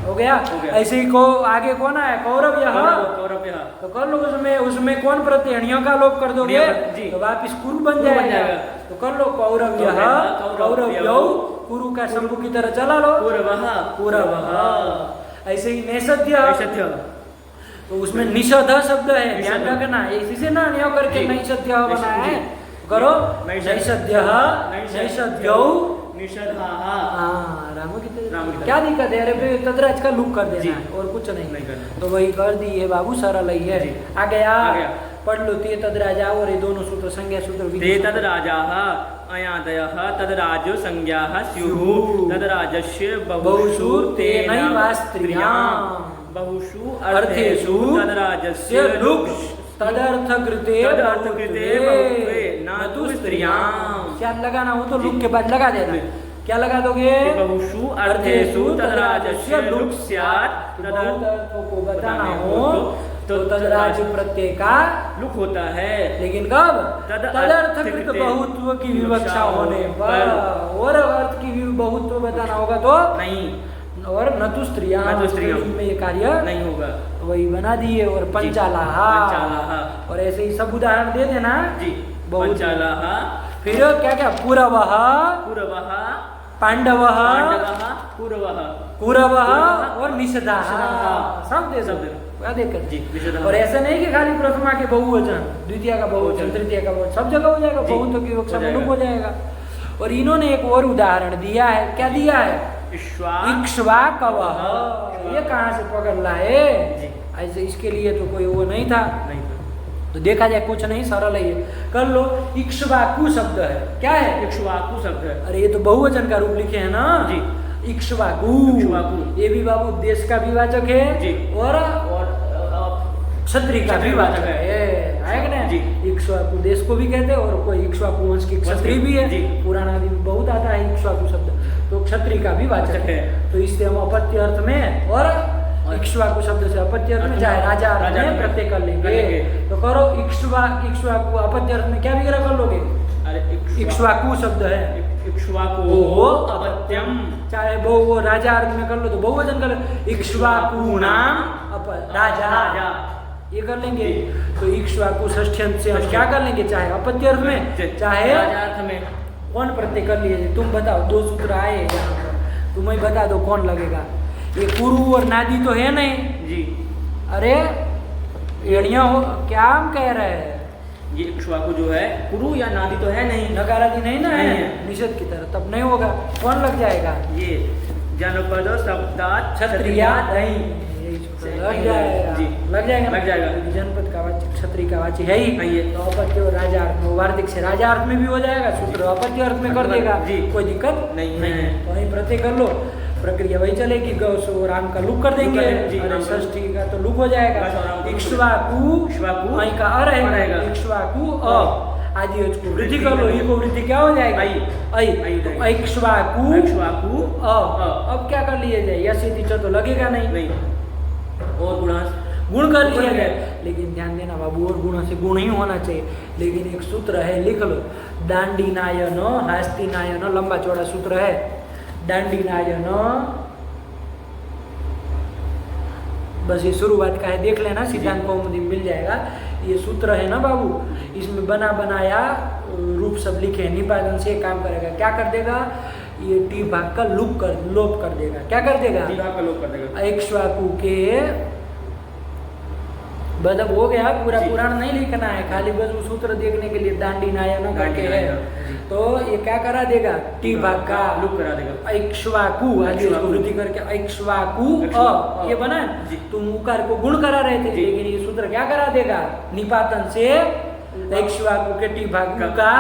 Speaker 1: हो गया?
Speaker 2: हो गया।
Speaker 1: ऐसे ही को आगे कौन आया? कौरव्यः।
Speaker 2: कौरव्यः।
Speaker 1: तो कर लो उसमें कौन प्रत्यय? ण्य का लोप कर दोगे
Speaker 2: जी।
Speaker 1: तो वापिस कुरु बन
Speaker 2: कुरु बन
Speaker 1: जाएगा।
Speaker 2: जाएगा।
Speaker 1: तो कर लो कौरव्यः कौरव्यौ, कुरु का शंभु की तरह चला लो
Speaker 2: पुरवः
Speaker 1: पुरवः। ऐसे ही नैषध्य,
Speaker 2: नैषध्य।
Speaker 1: तो उसमें निषध शब्द है, ध्यान
Speaker 2: निषध।
Speaker 1: रखना। इसी से ना न्य करके
Speaker 2: जी।
Speaker 1: नैषध्य बना है।
Speaker 2: जी।
Speaker 1: करो
Speaker 2: नैषध्य।
Speaker 1: नैषध्यः नैषध्यौ।
Speaker 2: निषधः।
Speaker 1: हाँ, राम की
Speaker 2: राम की तरह।
Speaker 1: क्या दिक्कत है? अरे भाई तदराज का लुक कर
Speaker 2: जी।
Speaker 1: देना है और कुछ नहीं
Speaker 2: नहीं करना।
Speaker 1: तो वही कर दी है बाबू, सरल ही है।
Speaker 2: जी।
Speaker 1: आ गया।
Speaker 2: आ गया।
Speaker 1: पढ़ लो ते तदराजा और ये दोनों सूत्र संज्ञा सूत्र
Speaker 2: ते
Speaker 1: विधि सूत्र।
Speaker 2: तदराजाः अयादयः तदराजो संज्ञाः स्युः
Speaker 1: स्युः।
Speaker 2: तदराजस्य
Speaker 1: बहुषु
Speaker 2: बहुषु
Speaker 1: तेनैव स्त्रियां।
Speaker 2: बहुषु
Speaker 1: अर्थेषु
Speaker 2: तदराजस्य
Speaker 1: लुक्
Speaker 2: लुक्
Speaker 1: तदर्थकृते
Speaker 2: तदर्थकृते बहुत्वे न तु स्त्रियां।
Speaker 1: क्या लगाना हो तो लुक के बाद लगा देना। क्या लगा दोगे?
Speaker 2: बहुषु अर्थेषु तदराजस्य लुक् स्यात्।
Speaker 1: बहुत अर्थों को बताना हो तो तदराज प्रत्यय का
Speaker 2: लुक होता है।
Speaker 1: लेकिन कब?
Speaker 2: तदर्थकृत
Speaker 1: तदर्थकृत बहुत्व की विवक्षा होने पर। और अर्थ की भी बहुत्व बताना होगा तो
Speaker 2: नहीं,
Speaker 1: और न तो स्त्रियां,
Speaker 2: न तो स्त्रियां।
Speaker 1: स्त्रीलिंग में ये कार्य
Speaker 2: नहीं होगा।
Speaker 1: वही बना दिए। और पंचालाह,
Speaker 2: पंचालाह।
Speaker 1: और ऐसे ही सब उदाहरण दे देना।
Speaker 2: जी।
Speaker 1: बहुत।
Speaker 2: पंचालाः
Speaker 1: फिर क्या क्या? पुरवः
Speaker 2: पुरवः
Speaker 1: पांडवः
Speaker 2: पांडवः पुरवः
Speaker 1: कुरवः और निषधाः।
Speaker 2: निषधाः।
Speaker 1: सब दे
Speaker 2: सब
Speaker 1: दो।
Speaker 2: दे।
Speaker 1: क्या दिक्कत?
Speaker 2: जी, निषधाः।
Speaker 1: और ऐसा नहीं कि खाली प्रथमा के बहुवचन, द्वितीय का बहुवचन,
Speaker 2: बहुवचन।
Speaker 1: तृतीय का बहुवचन, सब जगह हो जाएगा।
Speaker 2: जी,
Speaker 1: बहुत्व की विवक्षा
Speaker 2: हो
Speaker 1: में लुक
Speaker 2: जाएगा।
Speaker 1: हो जाएगा। और इन्होंने एक और उदाहरण दिया है। क्या दिया है? इक्ष्वाकवः। ये कहाँ से पकड़ लाए?
Speaker 2: जी।
Speaker 1: ऐसे इसके लिए तो कोई वो नहीं था।
Speaker 2: नहीं था।
Speaker 1: तो देखा जाए कुछ नहीं, सरल है ये। कर लो। इक्ष्वाकु शब्द है। क्या है?
Speaker 2: इक्ष्वाकु शब्द है।
Speaker 1: अरे ये तो बहुवचन का रूप लिखे है ना।
Speaker 2: जी।
Speaker 1: इक्ष्वाकु।
Speaker 2: इक्ष्वाकु।
Speaker 1: ये भी बाबू देश का भी वाचक है
Speaker 2: जी।
Speaker 1: और
Speaker 2: और
Speaker 1: क्षत्रिय का भी वाचक है। है कि नहीं?
Speaker 2: जी।
Speaker 1: इक्ष्वाकु देश को भी कहते हैं और कोई इक्ष्वाकु वंश की क्षत्रिय भी है।
Speaker 2: जी।
Speaker 1: पुराण आदि में बहुत आता है इक्ष्वाकु शब्द, तो क्षत्रिय का भी वाचक
Speaker 2: वाचक
Speaker 1: है।
Speaker 2: है।
Speaker 1: तो इससे हम अपत्य अर्थ में और इक्ष्वाकु शब्द से अपत्य अर्थ में चाहे राजा अर्थ में प्रत्यय कर लेंगे। तो करो इक्ष्वाकु अपत्य अर्थ में क्या वगैरह कर लोगे?
Speaker 2: अरे
Speaker 1: इक्ष्वाकु शब्द है।
Speaker 2: इक्ष्वाकु
Speaker 1: ओहो
Speaker 2: अपत्यम।
Speaker 1: चाहे वो राजा अर्थ में कर लो तो बहुवचन कर लो। इक्ष्वाकुनाम राजा, ये कर लेंगे। तो इक्ष्वाकु षष्ठ्यंत से हम क्या कर लेंगे? चाहे अपत्य अर्थ में चाहे
Speaker 2: राजार्थ में।
Speaker 1: कौन प्रत्यय कर लिए? तुम बताओ। दो सूत्र आए यहाँ पर, तुम ही बता दो कौन लगेगा। ये कुरु और नादी तो है नहीं।
Speaker 2: जी।
Speaker 1: अरे एड़िया हो, क्या हम कह रहे हैं?
Speaker 2: ये इक्ष्वाकु जो है कुरु या नादी तो है नहीं।
Speaker 1: नकार आदि नहीं ना
Speaker 2: नहीं
Speaker 1: है
Speaker 2: है।
Speaker 1: निषेध की तरह, तब नहीं होगा। कौन लग जाएगा?
Speaker 2: ये जनपद शब्दात्
Speaker 1: क्षत्रिया नहीं, यही सूत्र लग जाएगा।
Speaker 2: जी।
Speaker 1: लग जाएगा
Speaker 2: लग जाएगा।
Speaker 1: क्योंकि जनपद का वाची क्षत्रिय का वाची है ही।
Speaker 2: है ही।
Speaker 1: तो अपत्य और राजा अर्थ में, वार्तिक से राजा अर्थ में भी हो जाएगा, सूत्र अपत्य अर्थ में कर देगा,
Speaker 2: जी।
Speaker 1: कोई दिक्कत
Speaker 2: नहीं
Speaker 1: नहीं
Speaker 2: है।
Speaker 1: है। तो वही प्रत्यय कर लो, प्रक्रिया वही चलेगी। गौ सो राम का लुक कर देंगे,
Speaker 2: जी,
Speaker 1: अरे
Speaker 2: राम का
Speaker 1: षष्ठी का तो लुक हो जाएगा।
Speaker 2: बस, और राम का
Speaker 1: इक्ष्वाकु
Speaker 2: इक्ष्वाकु,
Speaker 1: वहीं का अ
Speaker 2: अ रहेगा।
Speaker 1: रहेगा, इक्ष्वाकु अ आदि अच को वृद्धि कर लो, ई को वृद्धि क्या हो जाएगा?
Speaker 2: आई।
Speaker 1: आई।
Speaker 2: आई
Speaker 1: तो
Speaker 2: रहेगा।
Speaker 1: इक्ष्वाकु
Speaker 2: इक्ष्वाकु
Speaker 1: अ। अब क्या कर लिए जाए? यश इति च तो लगेगा नहीं,
Speaker 2: नहीं। और गुणांश
Speaker 1: गुण कर
Speaker 2: गुण
Speaker 1: लिया
Speaker 2: है।
Speaker 1: जाए। लेकिन ध्यान देना बाबू, और गुण से गुण ही होना चाहिए। लेकिन एक सूत्र है, लिख लो, दांडी नायन हास्ती नायन, लंबा चौड़ा सूत्र है। दांडी नायन, बस ये शुरुआत का है, देख लेना, सिद्धांत कौमुदी मिल जाएगा। ये सूत्र है ना बाबू, इसमें बना बनाया रूप सब लिखे हैं। निपातन से काम करेगा, क्या कर देगा? ये टी भाग का लोप कर देगा। क्या कर देगा?
Speaker 2: टी भाग का लोप कर देगा।
Speaker 1: इक्ष्वाकु के, मतलब हो गया, पूरा
Speaker 2: जी।
Speaker 1: पुराण नहीं लिखना है, खाली बस वो सूत्र देखने के लिए दांडी नायन करके
Speaker 2: दांडी
Speaker 1: है।
Speaker 2: नायन, जी।
Speaker 1: तो ये क्या करा देगा? टी भाग का
Speaker 2: लुक करा देगा।
Speaker 1: इक्ष्वाकु आदि उसको वृद्धि करके इक्ष्वाकु
Speaker 2: इक्ष्वाकु,
Speaker 1: ये बना
Speaker 2: जी।
Speaker 1: तुम उकार को गुण करा रहे थे,
Speaker 2: जी।
Speaker 1: लेकिन ये सूत्र क्या करा देगा? निपातन से इक्ष्वाकु के टी भाग का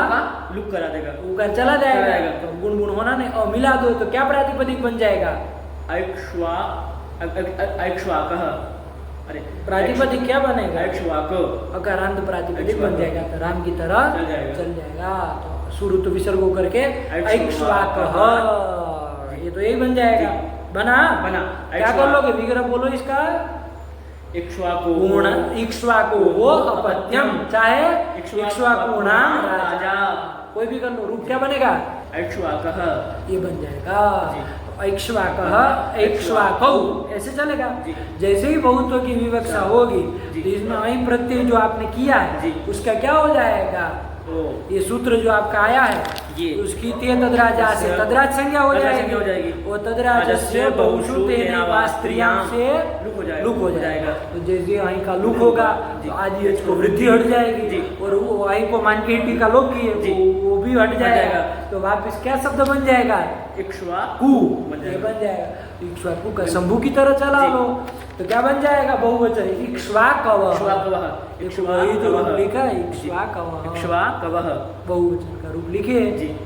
Speaker 2: लुक करा देगा।
Speaker 1: उकार चला जाएगा।
Speaker 2: चला जाएगा।
Speaker 1: तो गुण गुण होना नहीं, और मिला दो तो क्या प्रातिपदिक बन जाएगा?
Speaker 2: ऐक्ष्वाकः। अरे
Speaker 1: प्रातिपदिक क्या बनेगा?
Speaker 2: ऐक्ष्वाक।
Speaker 1: अकारांत प्रातिपदिक बन जाएगा, तो राम की तरह चल जाएगा। तो शुरू तो विसर्ग होकर के ऐक्ष्वाकः, ये तो यही बन जाएगा। बना क्या कर लोगे? विग्रह बोलो इसका।
Speaker 2: इक्ष्वाकु
Speaker 1: गुण इक्ष्वाकु वो अपत्यम, चाहे इक्ष्वाकु नाम राजा, कोई भी कर लो, रूप क्या बनेगा?
Speaker 2: ऐक्ष्वाकः,
Speaker 1: ये बन जाएगा। ऐक्ष्वाकः ऐक्ष्वाकौ, ऐसे चलेगा।
Speaker 2: जी।
Speaker 1: जैसे ही बहुत्व की विवक्षा होगी,
Speaker 2: जी।
Speaker 1: तो इसमें वही प्रत्यय जो आपने किया है,
Speaker 2: जी।
Speaker 1: उसका क्या हो जाएगा?
Speaker 2: ओ
Speaker 1: ये सूत्र जो आपका आया है,
Speaker 2: ये
Speaker 1: उसकी ते तद्राजा से तद्राज संज्ञा हो
Speaker 2: तद्राज संज्ञा हो जाएगी।
Speaker 1: वो तद्राज से बहुषु तेना वा स्त्रियां से
Speaker 2: लुक हो जाएगा।
Speaker 1: तो जैसे वहीं का लुक होगा, तो आदि अच को वृद्धि हट जाएगी,
Speaker 2: जी।
Speaker 1: और वो वहीं को मान के टी का लोप किए,
Speaker 2: जी।
Speaker 1: वो भी हट जाएगा। तो वापस क्या शब्द बन जाएगा?
Speaker 2: इक्ष्वाकु
Speaker 1: ये बन जाएगा। इक्ष्वाकु का शंभु की तरह चला
Speaker 2: जी।
Speaker 1: लो, तो क्या बन जाएगा? बहुवचन इक्ष्वाकवः।
Speaker 2: इक्ष्वाकवः,
Speaker 1: वही तो लिखा है, इक्ष्वाकवः।
Speaker 2: इक्ष्वाकवः
Speaker 1: बहुवचन का रूप लिखे
Speaker 2: जी।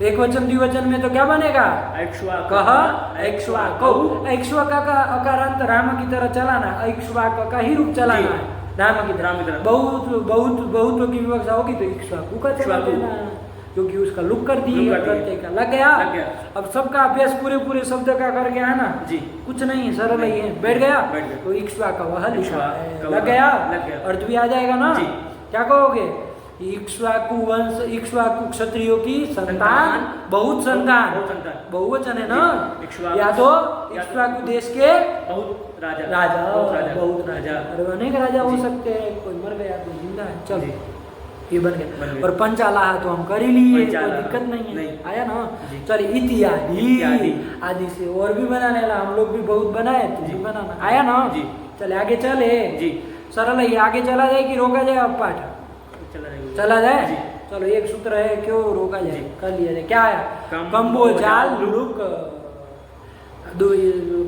Speaker 1: एक वचन द्विवचन में तो क्या बनेगा?
Speaker 2: ऐक्ष्वाकः
Speaker 1: ऐक्ष्वाकौ। ऐक्ष्वाक का अकारांत राम की तरह चलाना, ऐक्ष्वाक का ही रूप चलाना
Speaker 2: जी।
Speaker 1: है, राम की
Speaker 2: राम की
Speaker 1: तरह।
Speaker 2: तरह।
Speaker 1: बहुत की विवक्षा होगी तो इक्ष्वाकु का चला
Speaker 2: इक्ष्वाकु।
Speaker 1: देना, क्योंकि उसका लुक कर दिए,
Speaker 2: लुक कर दिए।
Speaker 1: प्रत्यय का लग गया।
Speaker 2: लग गया।
Speaker 1: अब सबका अभ्यास पूरे शब्द का कर गया है ना
Speaker 2: जी।
Speaker 1: कुछ नहीं, सरल ही है, बैठ गया।
Speaker 2: बैठ गया।
Speaker 1: तो इक्ष्वाकवः लिखा है,
Speaker 2: इक्ष्वाकवः,
Speaker 1: लग गया,
Speaker 2: लग गया।
Speaker 1: अर्थ भी आ जाएगा ना।
Speaker 2: जी।
Speaker 1: क्या कहोगे? इक्ष्वाकु वंश, इक्ष्वाकु क्षत्रियों की संतान, बहुत संतान,
Speaker 2: बहुत संतान।
Speaker 1: बहुवचन है ना।
Speaker 2: इक्ष्वाकु-
Speaker 1: या तो इक्ष्वाकु देश के
Speaker 2: बहुत राजा
Speaker 1: बहुत राजा, अरे अनेक राजा हो
Speaker 2: जी।
Speaker 1: सकते हैं, कोई मर गया कोई जिंदा है, चलो
Speaker 2: जी।
Speaker 1: ये बन
Speaker 2: बन
Speaker 1: गया।
Speaker 2: गया।
Speaker 1: और पंचालाह तो हम कर ही लिए, कोई
Speaker 2: पंचालाह,
Speaker 1: दिक्कत नहीं है,
Speaker 2: नहीं।
Speaker 1: आया ना।
Speaker 2: जी।
Speaker 1: चलिए इत्यादि,
Speaker 2: इत्यादि।
Speaker 1: आदि से और भी बनाने ला, हम लोग भी बहुत बनाए, तुम
Speaker 2: जी।
Speaker 1: भी बनाना, आया ना।
Speaker 2: जी।
Speaker 1: चले आगे चले,
Speaker 2: जी।
Speaker 1: सरल है, आगे चला जाए कि रोका जाए? अब पाठ चला जाए।
Speaker 2: जी।
Speaker 1: चलो एक सूत्र है, क्यों रोका जाए,
Speaker 2: जी।
Speaker 1: कर लिया जाए। क्या आया?
Speaker 2: कंबोजाल
Speaker 1: कंबोजाल लुक,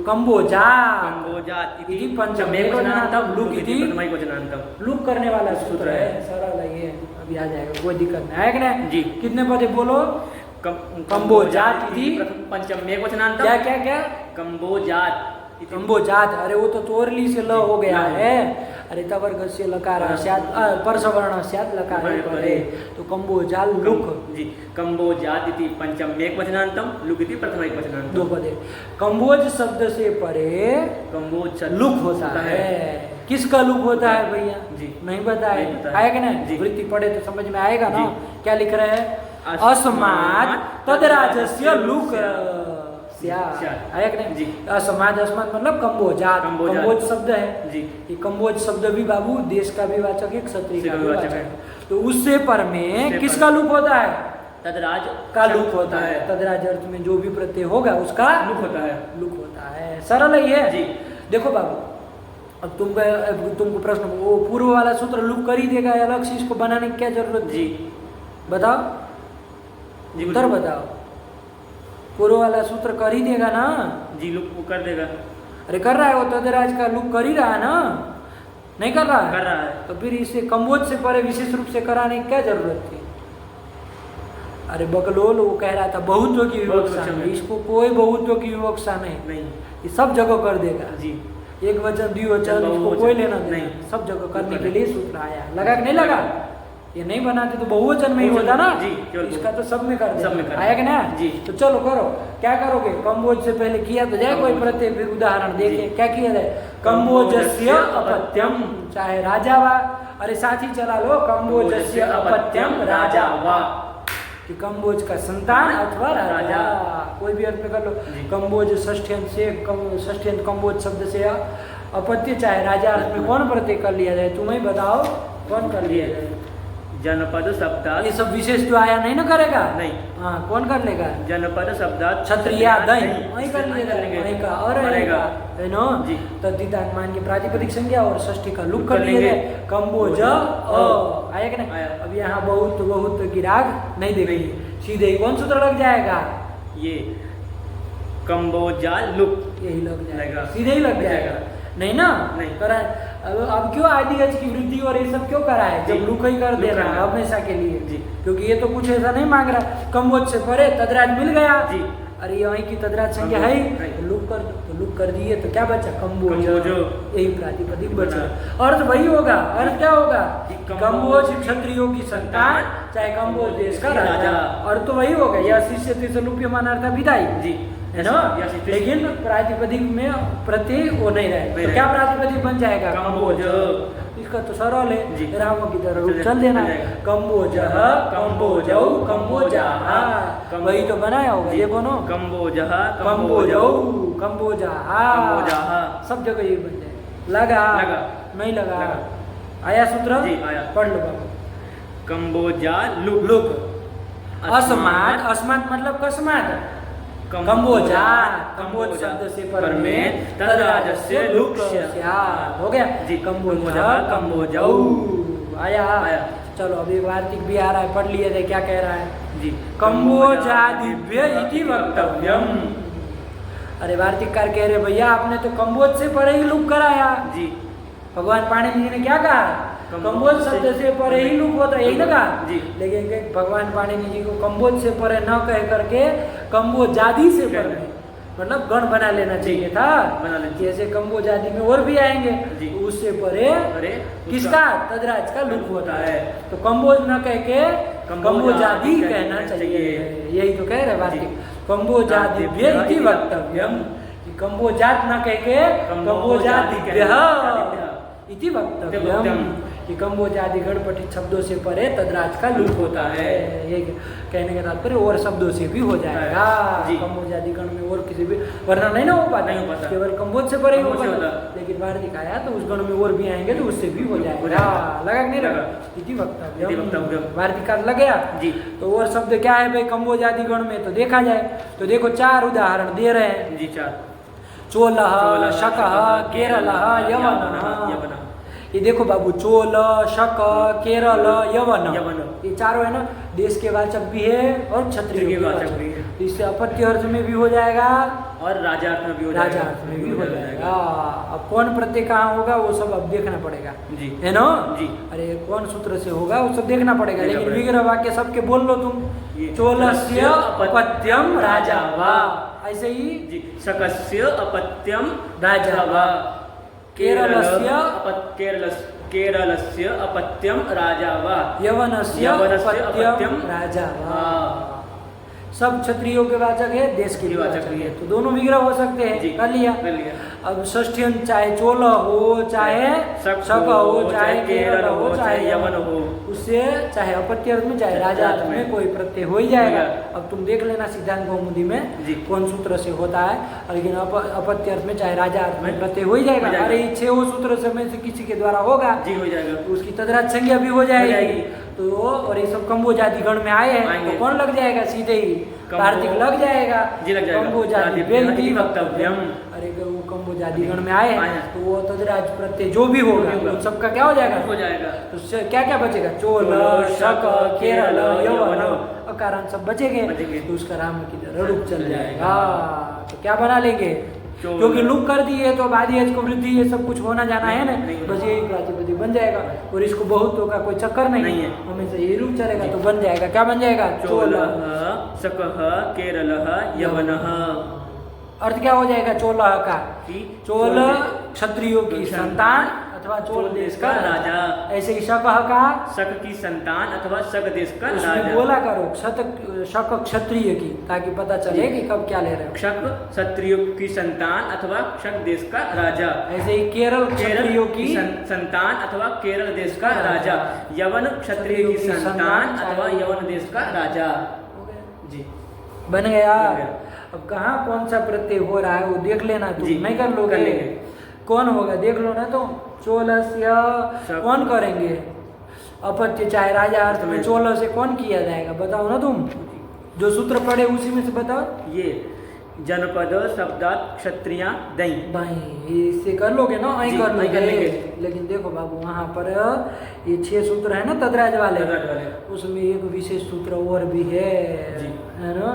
Speaker 1: कंबोजात
Speaker 2: कंबोजात
Speaker 1: इति पंचमेकवचनान्तं, लुक इति
Speaker 2: प्रथमैकवचनान्तं।
Speaker 1: लुक करने वाला सूत्र
Speaker 2: सूत्र
Speaker 1: है,
Speaker 2: है।
Speaker 1: सरल है, ये अभी आ जाएगा, कोई दिक्कत नहीं है कि नहीं।
Speaker 2: जी।
Speaker 1: कितने पदे बोलो? कंबोजात इति
Speaker 2: पंचमेकवचनान्तं।
Speaker 1: क्या क्या क्या?
Speaker 2: कंबोजात इति
Speaker 1: कंबोजात, अरे वो तो तोरली से ल हो गया
Speaker 2: ल।
Speaker 1: है। अरे तवर्ग से लकार स्यात्, परसवर्ण स्यात् लकार परे, तो कंबोजाल लुक
Speaker 2: जी। कंबोजात इति पंचमेकवचनान्तं, लुक इति प्रथमैकवचनान्तं।
Speaker 1: दो पदे। कंबोज शब्द से परे
Speaker 2: कंबोज
Speaker 1: लुक होता है। किसका लुक होता है भैया?
Speaker 2: जी।
Speaker 1: नहीं पता है,
Speaker 2: नहीं पता है।
Speaker 1: आएगा ना,
Speaker 2: जी।
Speaker 1: वृत्ति पढ़े तो समझ में आएगा ना।
Speaker 2: जी।
Speaker 1: क्या लिख रहे हैं? अस्मात् तद्राजस्य लुक स्यात्, आया कि नहीं?
Speaker 2: जी।
Speaker 1: अस्मात्, अस्मात् मतलब कंबोजात,
Speaker 2: कंबोजात।
Speaker 1: कंबोज शब्द है।
Speaker 2: जी।
Speaker 1: ये कंबोज शब्द भी बाबू देश का भी वाचक है, क्षत्रिय का भी वाचक है। तो उससे पर में
Speaker 2: उससे
Speaker 1: किसका लुक होता है?
Speaker 2: तद्राज
Speaker 1: का लुक होता है। तद्राज अर्थ में जो भी प्रत्यय होगा उसका
Speaker 2: लुक होता है।
Speaker 1: लुक होता है, सरल ही है।
Speaker 2: जी।
Speaker 1: देखो बाबू, अब तुमको प्रश्न, वो पूर्व वाला सूत्र लुक कर ही देगा, अलग से इसको बनाने की क्या जरूरत
Speaker 2: जी।
Speaker 1: बताओ,
Speaker 2: जी
Speaker 1: उत्तर बताओ। पूर्व वाला सूत्र कर ही देगा ना।
Speaker 2: जी, लुक वो कर देगा।
Speaker 1: अरे कर रहा है वो, तदराज का लुक कर ही रहा है ना। नहीं कर रहा
Speaker 2: कर रहा है।
Speaker 1: तो फिर इसे कम्बोज से परे विशेष रूप से कराने की क्या जरूरत थी? अरे बकलोल वो कह रहा था बहुत्व की विवक्षा नहीं, इसको कोई बहुत्व की विवक्षा नहीं, ये सब जगह कर देगा
Speaker 2: जी।
Speaker 1: एक वचन द्विवचन इसको कोई लेना नहीं, सब जगह करने के लिए सूत्र आया। लगा कि नहीं लगा? ये नहीं बनाते तो बहुवचन में ही होता ना
Speaker 2: जी,
Speaker 1: इसका तो सब में कर
Speaker 2: सब में
Speaker 1: दे
Speaker 2: कर
Speaker 1: आया कि ना
Speaker 2: जी।
Speaker 1: तो चलो करो, क्या करोगे? कम्बोज से पहले किया तो जाए कोई प्रत्यय, फिर उदाहरण देखे क्या किया जाए। कम्बोजस्य अपत्यम, चाहे राजा वा, अरे साथ ही चला लो, कम्बोजस्य अपत्यम राजा वा, कि कम्बोज का संतान अथवा राजा, कोई भी अर्थ में कर लो। कम्बोज षष्ठ्यंत से षष्ठ्यंत कम्बोज शब्द से अपत्य चाहे राजा अर्थ में कौन प्रत्यय कर लिया जाए? तुम ही बताओ कौन कर लिया जाए?
Speaker 2: जनपद शब्दात,
Speaker 1: ये सब विशेष जो आया नहीं ना करेगा?
Speaker 2: नहीं।
Speaker 1: हाँ कौन कर लेगा?
Speaker 2: जनपद शब्दात
Speaker 1: क्षत्रिय दही वही कर लिया वही का और रहेगा है ना
Speaker 2: जी।
Speaker 1: तद्धितांत मान के प्रातिपदिक संज्ञा और षष्ठी का लुक कर लिया जाए। कम्बोज आया कि नहीं? अब यहाँ बहुत बहुत की राग नहीं देखेंगे, सीधे ही कौन सूत्र लग जाएगा?
Speaker 2: ये कम्बोजा लुक,
Speaker 1: यही लग जाएगा,
Speaker 2: जाएगा।
Speaker 1: सीधे ही लग जाएगा। नहीं ना?
Speaker 2: नहीं।
Speaker 1: करा अब क्यों आईडीएच की वृद्धि और ये सब क्यों करा है? जब लुक ही कर दे रहा है हमेशा के लिए
Speaker 2: जी।
Speaker 1: क्योंकि ये तो कुछ ऐसा नहीं मांग रहा। कम्बोज से परे तदराज मिल गया
Speaker 2: जी।
Speaker 1: अरे यहीं की तदराज संज्ञा है ही, तो लुक कर दिए तो क्या बचा? कम्बोज, यही प्रातिपदिक बचा। अर्थ वही होगा, अर्थ क्या होगा? कम्बोज क्षत्रियों की संतान, चाहे कम्बोज देश का राजा, अर्थ तो वही होगा। यह शिष्य तिसलुप्यमान अर्थ विदाई
Speaker 2: जी
Speaker 1: है ना? लेकिन प्रातिपदिक में प्रत्यय वो नहीं रहे तो क्या प्रातिपदिक बन जाएगा?
Speaker 2: कम्बोज।
Speaker 1: इसका तो सरल है,
Speaker 2: जी।
Speaker 1: राम की तरह रूप चल देना है। कम्बोज कम्बोजौ कम्बोजा, वही तो बनाया होगा। ये बोलो
Speaker 2: कम्बोजा
Speaker 1: कम्बोजौ कम्बोजा, सब जगह ये बन जाए। लगा नहीं लगा? आया सूत्र?
Speaker 2: जी आया।
Speaker 1: पढ़ लो बाबू।
Speaker 2: कम्बोजा लुक,
Speaker 1: लुक अस्मात्, अस्मात् मतलब कस्मात्, कम्बोजा, कम्बोज शब्द से पर में तदराजस्य लुक्ष्य हो गया
Speaker 2: जी।
Speaker 1: कम्बोजा कम्बोजौ आया। चलो अभी वार्तिक भी आ रहा है, पढ़ लिए थे क्या कह रहा है
Speaker 2: जी।
Speaker 1: कम्बोजादिभ्य इति वक्तव्यम। अरे वार्तिककार कह रहे भैया आपने तो कम्बोज से परे ही लुक कराया
Speaker 2: जी।
Speaker 1: भगवान पाणिनि जी ने क्या कहा? कम्बोज शब्द से परे ही लुक होता है, यही ना कहा
Speaker 2: जी।
Speaker 1: लेकिन भगवान पाणिनि जी को कम्बोज से परे न कह करके कम्बोजादि से परे मतलब गण बना लेना चाहिए था। जैसे कम्बोजादि में और भी आएंगे तो उससे परे किसका? तदराज का लुक होता है, तो कम्बोज न कह के कम्बोजादि कहना चाहिए। यही तो कह रहे वार्तिक, कम्बोजादिभ्य इति वक्तव्यम, कम्बोजात न कह के कम्बोजादिभ्य इति वक्तव्यम, कि कम्बोजादि गण पठित शब्दों से परे तदराज का लुक होता है। ये कहने का तात्पर्य और शब्दों से भी हो जाएगा। कम्बोजादि गण में और किसी भी वरना नहीं ना हो पाता, केवल कम्बोज से परे ही होगा। लेकिन बाहर दिखाया तो उस गण में और भी आएंगे तो उससे भी हो जाएगा। लगा कि नहीं लगा? इति वक्तव्यम वार्तिकार लग गया जी। तो और शब्द क्या है भाई कम्बोजादि गण में? तो देखा जाए तो देखो 4 उदाहरण दे रहे हैं
Speaker 2: जी। 4
Speaker 1: चोलः शकः केरलः यवनः। ये देखो बाबू चोल शक केरल यवन, ये चारों है ना देश के वाचक भी है और क्षत्रिय के वाचक भी है। इससे अपत्य अर्थ में भी हो जाएगा
Speaker 2: और राजा अर्थ में भी हो जाएगा।
Speaker 1: राजा अर्थ में भी हो जाएगा। अब कौन प्रत्यय कहाँ होगा वो सब अब देखना पड़ेगा
Speaker 2: जी।
Speaker 1: है ना
Speaker 2: जी।
Speaker 1: अरे कौन सूत्र से होगा वो सब देखना पड़ेगा। लेकिन विग्रह वाक्य सबके बोल लो तुम। चोलस्य अपत्यम राजा वा, ऐसे ही
Speaker 2: जी। शकस्य अपत्यम
Speaker 1: राजा वा,
Speaker 2: केरलस्य अपत्यम राजा वा,
Speaker 1: यवनस्य अपत्यम राजा वा। सब क्षत्रियों के वाचक है, देश के वाचक भी है, तो दोनों विग्रह हो सकते हैं। कर लिया। अब षष्ठ्यंत चाहे चोल हो चाहे शक हो चाहे केरल हो चाहे यवन हो, उससे चाहे अपत्य अर्थ में चाहे राजा अर्थ में कोई प्रत्यय हो ही जाएगा। अब तुम देख लेना सिद्धांत कौमुदी में कौन सूत्र से होता है, लेकिन अपत्य अर्थ में चाहे राजा अर्थ में प्रत्यय हो ही जाएगा। अरे 6 सूत्र से किसी के द्वारा होगा
Speaker 2: जी, हो जाएगा,
Speaker 1: तो उसकी तदराज संज्ञा भी हो जाएगी। तो और ये सब कम्बोजादि गण में आए हैं तो कौन लग जाएगा? सीधे ही कार्तिक लग जाएगा। कम्बोजादि इति वक्तव्यम। अरे वो कम्बोजादि गण में आए हैं तो वो तदराज प्रत्यय जो भी होगा उन सबका क्या हो जाएगा?
Speaker 2: हो जाएगा।
Speaker 1: तो क्या क्या बचेगा? चोल शक केरल यवन अकारण सब बचेंगे, तो उसका राम की तरह रूप चल जाएगा। तो क्या बना लेंगे? क्योंकि लुक कर दिए तो अब आदि को वृद्धि ये सब कुछ होना जाना है ना, बस यही प्रातिपदिक बन जाएगा। और इसको बहुत्व का कोई चक्कर नहीं है, हमेशा यही रूप चलेगा तो बन जाएगा। क्या बन जाएगा?
Speaker 2: चोलः शकः केरलः यवनः।
Speaker 1: अर्थ क्या हो जाएगा चोलः का? चोल क्षत्रियों की संतान अथवा चोल देश का
Speaker 2: राजा।
Speaker 1: ऐसे ही शकः का
Speaker 2: शक की संतान अथवा शक देश का
Speaker 1: उसमें
Speaker 2: राजा।
Speaker 1: बोला करो शक क्षत्रिय की, ताकि पता चले कि कब क्या ले रहे हो।
Speaker 2: शक क्षत्रियों की संतान अथवा शक देश का राजा।
Speaker 1: ऐसे ही केरल क्षत्रियों की
Speaker 2: संतान अथवा केरल देश का राजा। यवन क्षत्रिय की संतान अथवा यवन देश का राजा। जी
Speaker 1: बन गया। अब कहाँ कौन सा प्रत्यय हो रहा है वो देख लेना, तुम नहीं कर लोगे। कौन होगा देख लो ना तुम। चोलस्य कौन करेंगे? अपत्य चाहे राजा अर्थ में चोल से कौन किया जाएगा बताओ ना तुम, जो सूत्र पढ़े उसी में से बताओ।
Speaker 2: ये जनपद शब्दात क्षत्रिया दई
Speaker 1: भाई इससे कर लोगे ना, आई कर लोगे। लेकिन देखो बाबू वहाँ पर ये 6 सूत्र है ना तद्राज वाले, उसमें एक विशेष सूत्र और भी है ना,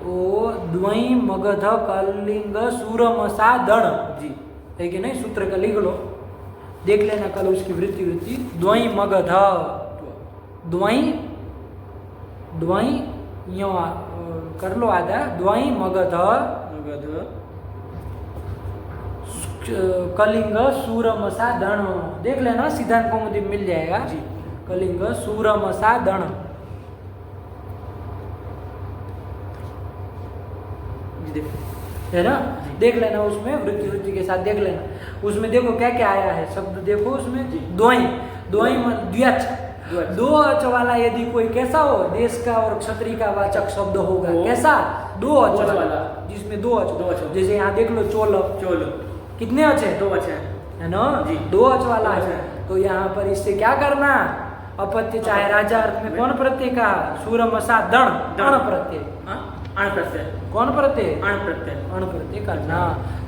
Speaker 1: वो द्वई मगध कलिंग सूरमसा दण जी है कि नहीं? सूत्र का लिख लो, देख लेना कल उसकी वृत्ति। द्वई मगध, द्वई यो कर लो आधा, द्वई मगध कलिंग सूरमसा दण, देख लेना सिद्धांत कौमुदी मिल जाएगा जी। कलिंग सूरमसा दण है ना, देख लेना उसमें वृत्ति के साथ देख लेना। उसमें देखो क्या क्या आया है शब्द, देखो उसमें द्वई द्व्यच, दो अच वाला यदि कोई कैसा हो देश का और क्षत्रिय का वाचक शब्द होगा, कैसा? 2 अच वाला, जिसमें 2 अच। जैसे यहाँ देख लो चोल, कितने अच है?
Speaker 2: 2 अच
Speaker 1: है ना, 2 अच वाला है। तो यहाँ पर इससे क्या करना? अपत्य चाहे राजा अर्थ में कौन प्रत्यय का? सूरमसा दण, अण प्रत्यय।
Speaker 2: अण प्रत्यय
Speaker 1: कौन प्रत्यय?
Speaker 2: अण प्रत्यय।
Speaker 1: अण प्रत्यय करना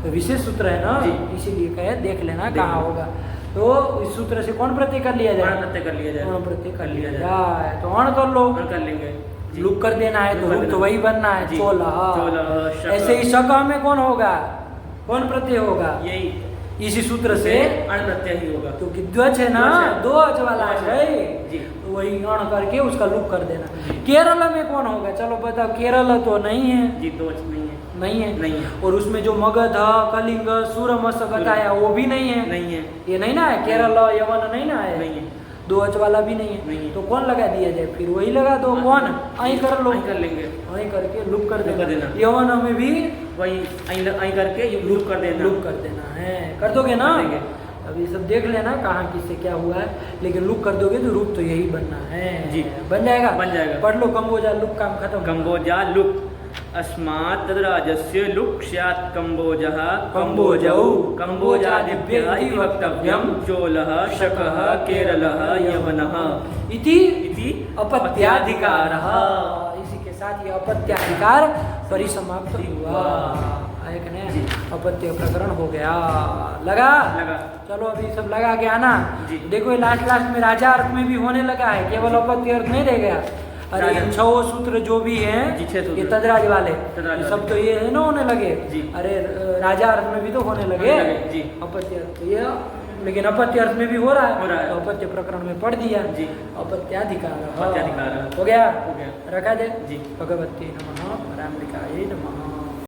Speaker 1: तो विशेष सूत्र है ना, इसीलिए कहे देख लेना कहाँ होगा। तो इस सूत्र से कौन प्रत्यय कर लिया जाए?
Speaker 2: अण प्रत्यय कर लिया जाए।
Speaker 1: अण प्रत्यय कर लिया जाए तो अण कर लो,
Speaker 2: कर लेंगे।
Speaker 1: लुक कर देना है तो लुक तो वही बनना है, चोलः। ऐसे ही शक में कौन होगा? कौन प्रत्यय होगा?
Speaker 2: यही
Speaker 1: इसी सूत्र से
Speaker 2: अण प्रत्यय ही होगा।
Speaker 1: तो द्व्यच है ना, 2 अच वाला है तो वही अण करके उसका लुक कर देना। केरल में कौन होगा? चलो बताओ। केरल तो नहीं है
Speaker 2: जी, 2 अच नहीं है।
Speaker 1: और उसमें जो मगध कलिंग सूरमस बताया वो भी नहीं है। ये नहीं ना है, केरल यवन नहीं ना है, 2 अच वाला भी नहीं है। तो कौन लगा दिया जाए? फिर वही लगा दो। कौन? आई कर लो,
Speaker 2: कर लेंगे,
Speaker 1: आई करके लुक कर देना। यवन में भी
Speaker 2: वही आई करके लुक कर देना,
Speaker 1: लुक कर देना है। कर दोगे ना? अब ये सब देख लेना कहाँ किससे क्या हुआ है, लेकिन लुक कर दोगे तो रूप तो यही बनना है जी। बन जाएगा,
Speaker 2: बन जाएगा।
Speaker 1: पढ़ लो कंबोजा लुक, काम खत्म।
Speaker 2: कंबोजा लुक अस्मात् तद्राजस्य लुक स्यात् कंबोजः
Speaker 1: कंबोजौ
Speaker 2: कंबोजादिभ्यः इति वक्तव्यं। चोलः शकः केरलः यवनः
Speaker 1: इति
Speaker 2: अपत्याधिकारः।
Speaker 1: इसी के साथ ये अपत्याधिकार परिसमाप्त हुआ। एक ने अपत्य प्रकरण हो गया। लगा चलो अभी सब लगा के आना। देखो लास्ट में राजा अर्थ में भी होने लगा है, केवल अपत्य अर्थ नहीं रह गया। अरे इन 6 सूत्र जो भी हैं ये तद्राज वाले सब तो ये है ना होने लगे। अरे राजा अर्थ में भी तो होने लगे अपत्य अर्थ, ये लेकिन अपत्य अर्थ में भी हो रहा है तो अपत्य प्रकरण में पढ़ दिया। अपत्याधिकार हो गया, रखा जाए। भगवती नमः, रामलिकायै नमः।